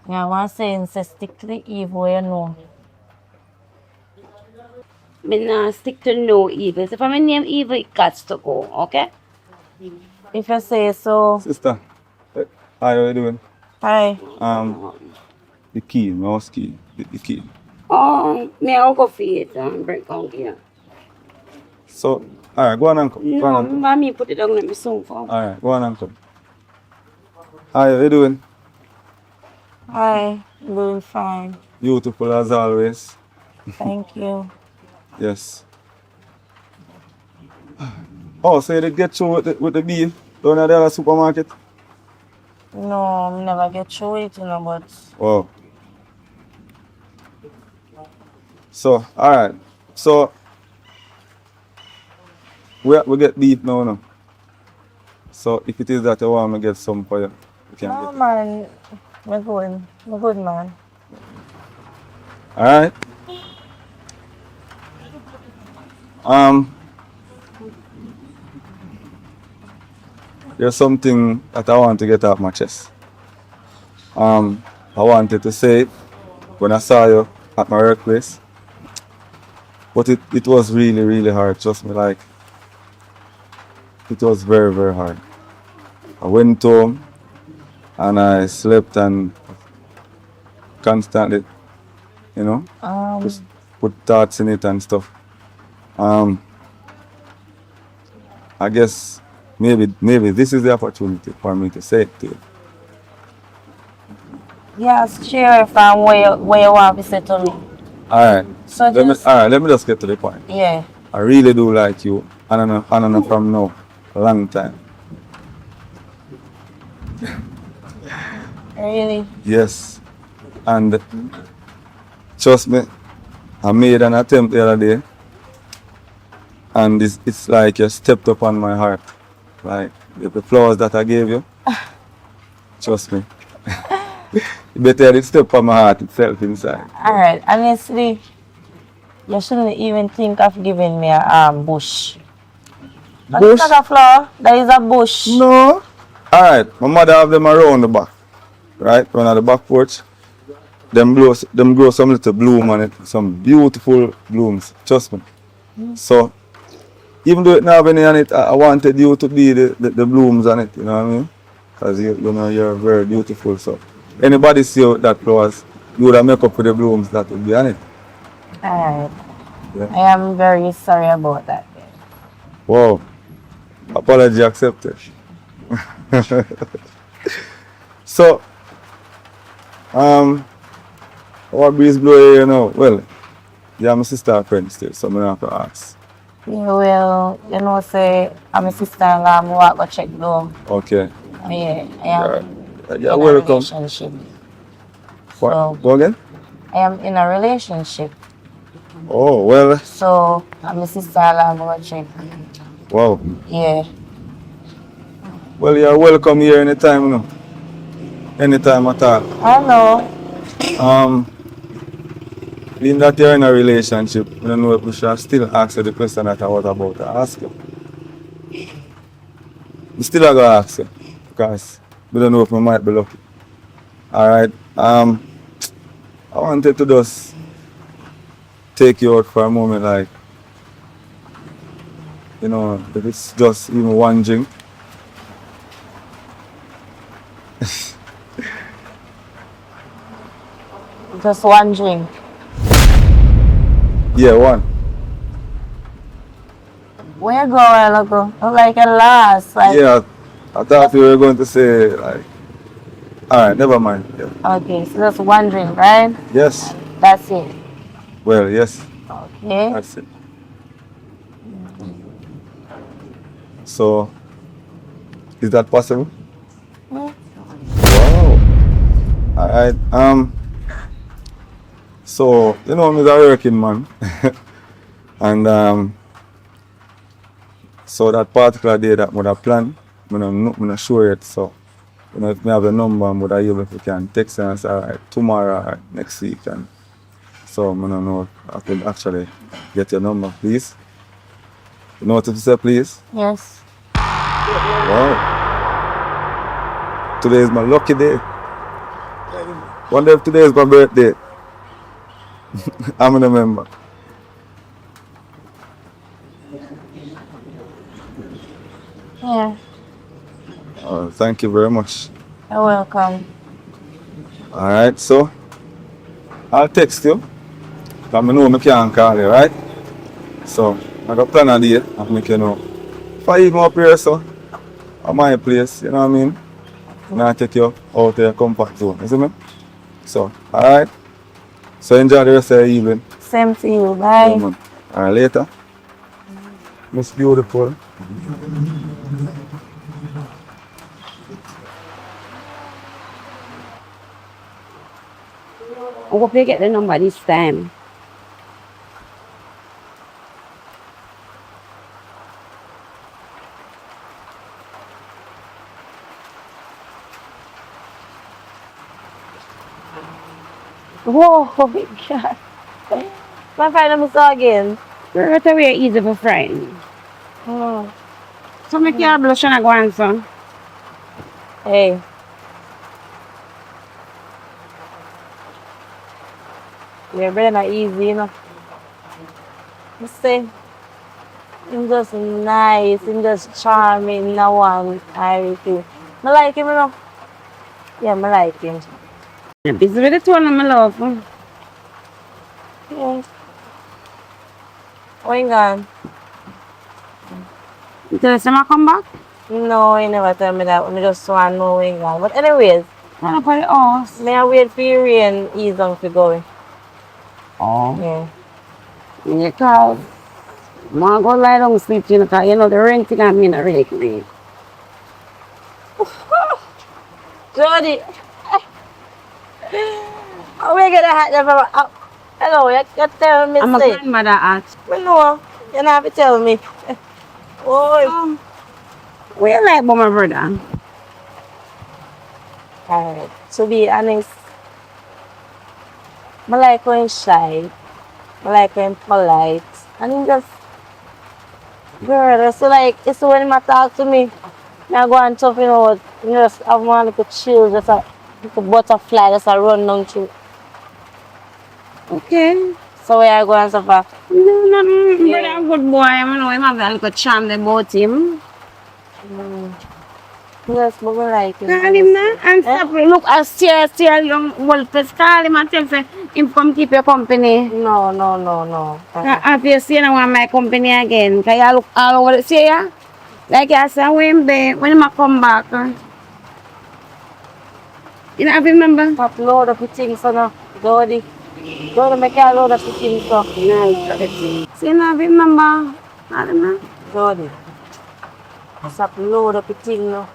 Yeah, I want to say stick to the evil, you know. Me not stick to no evil. So if I name evil, it got to go, okay? If you say so. Sister, how you doing? Hi. The key, my house key. The key. Oh, me I'll go for it and bring down here. So, alright, go on and come. Go on and come. No, mommy put it down let me soon for. Alright, go on and come. How you doing? Hi. Doing fine. Beautiful as always. Thank you. Yes. Oh, so you did get through with the beef down at the other supermarket? No, I never get through it, you know, but Wow. So, alright. So, we get beef now, no? So, if it is that you want me to get some for you, you can no, get it. man. I'm good, man. Alright? There's something that I want to get off my chest. I wanted to say it when I saw you at my workplace. But it was really, really hard. Trust me, like, it was very, very hard. I went home and I slept and constantly, you know, just put thoughts in it and stuff. Um, I guess maybe this is the opportunity for me to say it to you. Yes, share from where you want to say to me. Alright. So just, Let me just get to the point. yeah. I really do like you, and I don't know from now, a long time. Really? Yes. And trust me, I made an attempt the other day, and it's like you stepped upon my heart. Like the flowers that I gave you, trust me. You better step on my heart itself inside. Alright, honestly, you shouldn't even think of giving me a bush. But Bush? it's not a flower, that is a bush. No. Alright, my mother have them around the back. Right? Around at the back porch. Them grow some little bloom on it. Some beautiful blooms. Trust me. So even though it not have any on it, I wanted you to be the blooms on it, you know what I mean? Because you know you're very beautiful. So anybody see that flowers, you would have make up for the blooms that would be on it. Alright. Yeah. I am very sorry about that. Wow. Apology accepted. So our breeze blow here, you know. Well, yeah, my sister friend still, so I'm gonna have to ask. Yeah, well, you know, say, I'm a sister-in-law, I'm going to go check though. Okay. Yeah, I am Yeah, in a welcome. relationship. What? So, Go again? I am in a relationship. Oh, well, So, I'm a sister-in-law, I'm going to check. wow. Yeah. Well, you're welcome here anytime, you know. Anytime at all. I know. Being that you're in a relationship, I don't know if we should still ask you the question that I was about to ask you. We still are going to ask you, because we don't know if we might be lucky. Alright, I wanted to just take you out for a moment, like, you know, if it's just even one drink. Just one drink. Yeah, one. Where you going, look? Look like a last. Like, Yeah, I thought you were going to say, like, alright, never mind. Yeah. okay, so just one drink, right? Yes. That's it. Well, yes. Okay. That's it. So, is that possible? Mm. Wow. Alright. So, you know, I'm a working man. And so that particular day that I would have planned, I'm not sure yet. So, you know, if I have a number, I would have able if you can text and say, alright, tomorrow or next week. And so I don't know if I could actually get your number, please. You know what to say, please? Yes. Wow. Today is my lucky day. Wonder if today is my birthday. I'm gonna remember. Yeah. Thank you very much. You're welcome. Alright, so I'll text you. Because I know I can't call you, right? So I got plan a day and make you know. If I even up here, so at my place, you know what I mean? And I'll take you out to your comfort zone, you see me? So, alright? So enjoy the rest of the evening. Same to you. Bye. Yeah, man. Alright, later. Miss Beautiful. I hope you get the number this time. Whoa, oh my God. My friend, I'm so again. You're out away easy for friend. Oh. So make your blush and I go answer. Hey. Your brain not easy, you know. I say, him just nice, him just charming, no one, everything. I like him, you know? Yeah, I like him. Yeah, busy with the two of my love. Yeah. When gone? You tell us I come back? No, he never tell me that. I just want to know when gone. But anyways, Run up at the house. may I wait for you and ease on for going. Oh. Yeah. Yeah, cause I go lie down sleep, you know, cause you know the renting and me not really clean. Jody. How we get a hat there from hello, you tell me I'm a say. grandmother at. I know. You don't have to tell me. Oh. What you like about my brother? Alright. To be honest, I like when shy. I like when polite. And he just girl, so like it's when he talk to me, I go and tough, you know, just have one little chill, just a little butterfly, just a run down through. Okay. So where I go and suffer. No, nothing. Brother, a good boy. I know him have a little charm about him. Yes, but I like him. Call him now and stop. Look, I steer young wolfers. Call him and tell him him come keep your company. No. After you see now want my company again, cause you look all over the see ya. Like I said, when I come back. You know, I remember? Upload up the things, so now. Dodi, make you load up the things, so. See, you know, I remember? I don't know. Dodi, just load up the thing, no.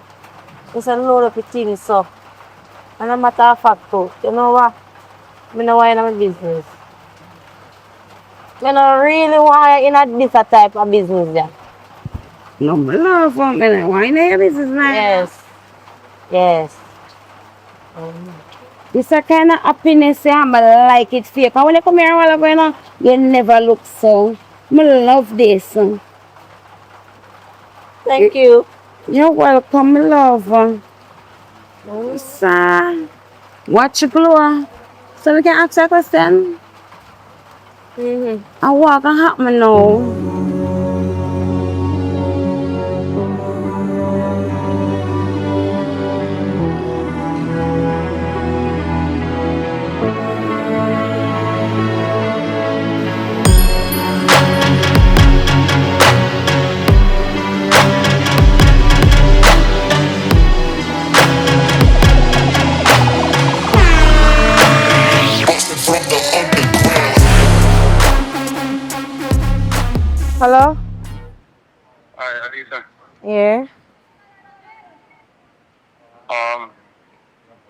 Just load up the things, so. And a matter of fact, too, you know what? I don't want in my business. I don't really want in a different type of business, yeah. No, my love, why in your business now? Yes. This a kind of happiness, yeah, I like it fake. And when you come here, you never look so. I love this. Thank you. You're welcome, my love. So, watch your glow. So we can ask a question. And what can happen now? Hello? Hi, Alisa. Yeah.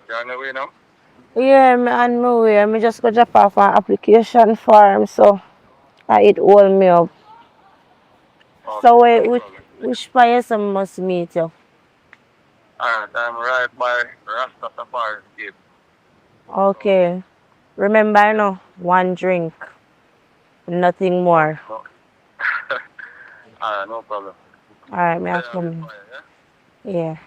You on the way now? Yeah, I'm on my way. I just go drop off an application form, so it hold me up. Okay, So no which place I must meet you? Alright, I'm right by Rastafari gate. Okay. Remember, I know, one drink, nothing more. No. No problem. Alright, may I Stay on come? the fire, yeah? Yeah.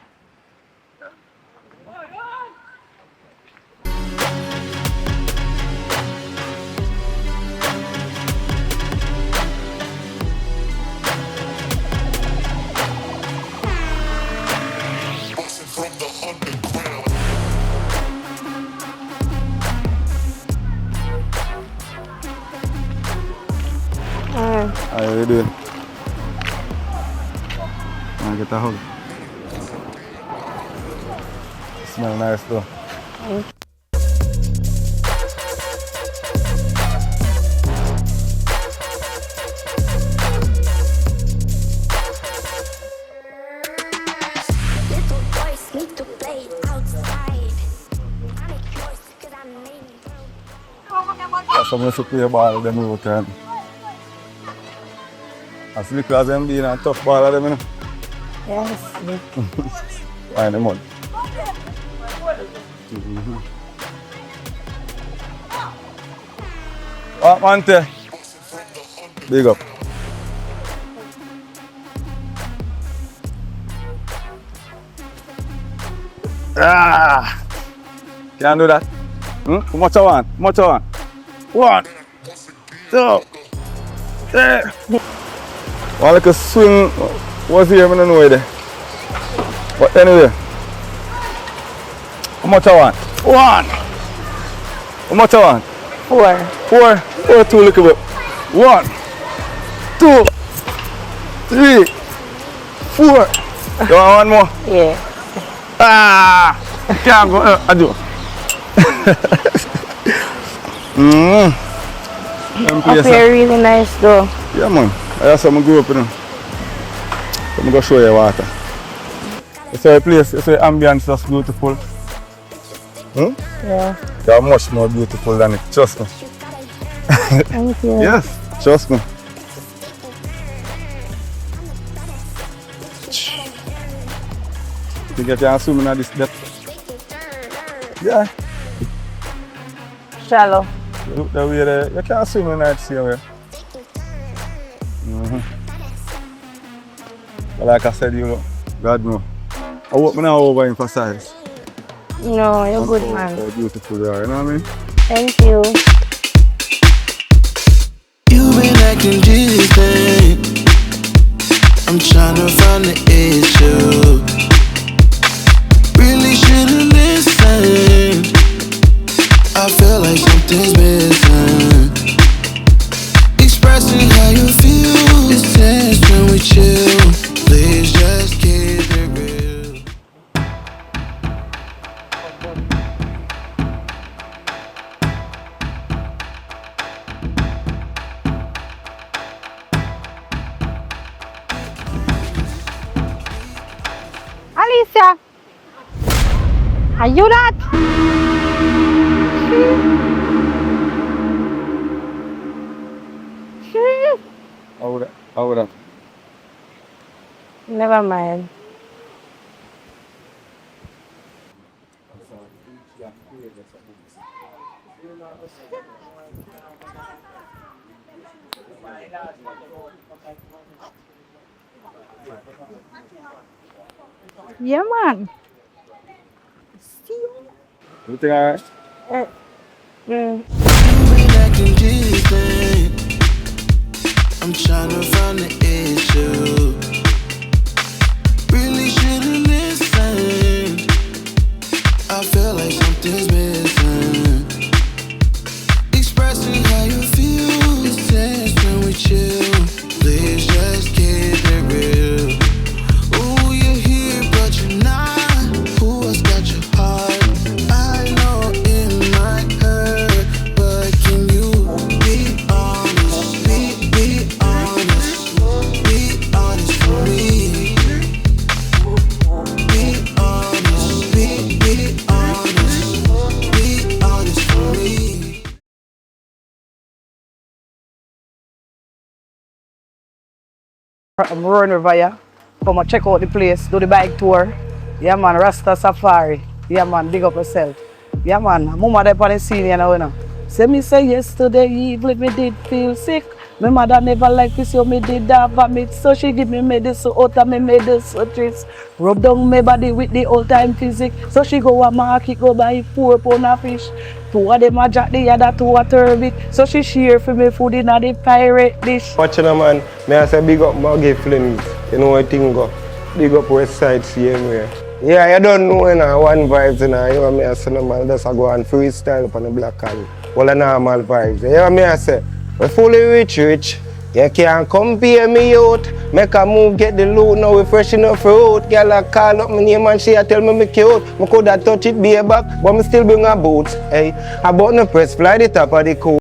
How you doing? I get a hug. Smell nice though. Little boys need to play outside. I'm yours 'cause I'm made. That's someone to play ball them out time. As little as them being a tough ball of them, you know. Yes. Why in the mud? What, Mante? Big up. Can't do that. How much I want? How much I want? 1, 2, One like a swing was here, I don't know where there. But anyway. How much I want? One. How much I want? 4. 4. 4, 2, look at it. 1, 2, 3, 4. You want one more? Yeah. Ah! Can't go. I do. Up here really nice though. Yeah, man. That's how I grew up, you know. I'm going to show you water. You see the place, you see the ambience that's beautiful. Yeah. They are much more beautiful than it, trust me. Thank you. Yes, trust me. You think you can swim in this depth? Yeah. Shallow. Look the way there, you can't swim in that sea way. But like I said, you know, God know. I hope me not overemphasize No, you're good man. how beautiful they are, you know what I mean? Thank you. You've been acting distant. I'm trying to find the issue. Really should've listened. I feel like something's missing. Expressing how you feel. It's tense when we chill. Please just keep it real. Alicia, are you that? How would I? Never mind. Yeah, man. Everything alright? You've been acting distant. I'm trying to find the issue. Really should've listened. I feel like something's missing. Expressing how you feel. It's tense when we chill. Please just keep it real. Ooh, you're here, but you're not. Who else got your heart? I know it might hurt, but can you be honest? Be honest. Be honest for me. Be honest. Be honest. Be honest for me. I'm running over here. Come and check out the place, do the bike tour. Yeah man, Rasta Safari. Yeah man, big up yourself. Yeah man, mama there on the scene you know. Say me say yesterday evening me did feel sick. My mother never liked this, so me did have vomit. So she give me medicine out and me medicine treats. Rub down my body with the old time physic. So she go a market, go buy 4 pound of fish. 2 of them a jack, the other 2 a turbot. So she share for me food in the pirate dish. Watching a man, may I say big up Maggy Flemings. You know what thing go? Big up West Side same way. Yeah, you don't know one vibes you know me I say no man just go and freestyle on the black can. All the normal vibes. You know me I say, we fully rich. You can't compare me out. Make a move, get the loot, now we fresh enough for out. Girl a call up my name and she a tell me cute. I coulda touch it be back, but me still bring her boots. Hey, about no press, fly the top of the coat.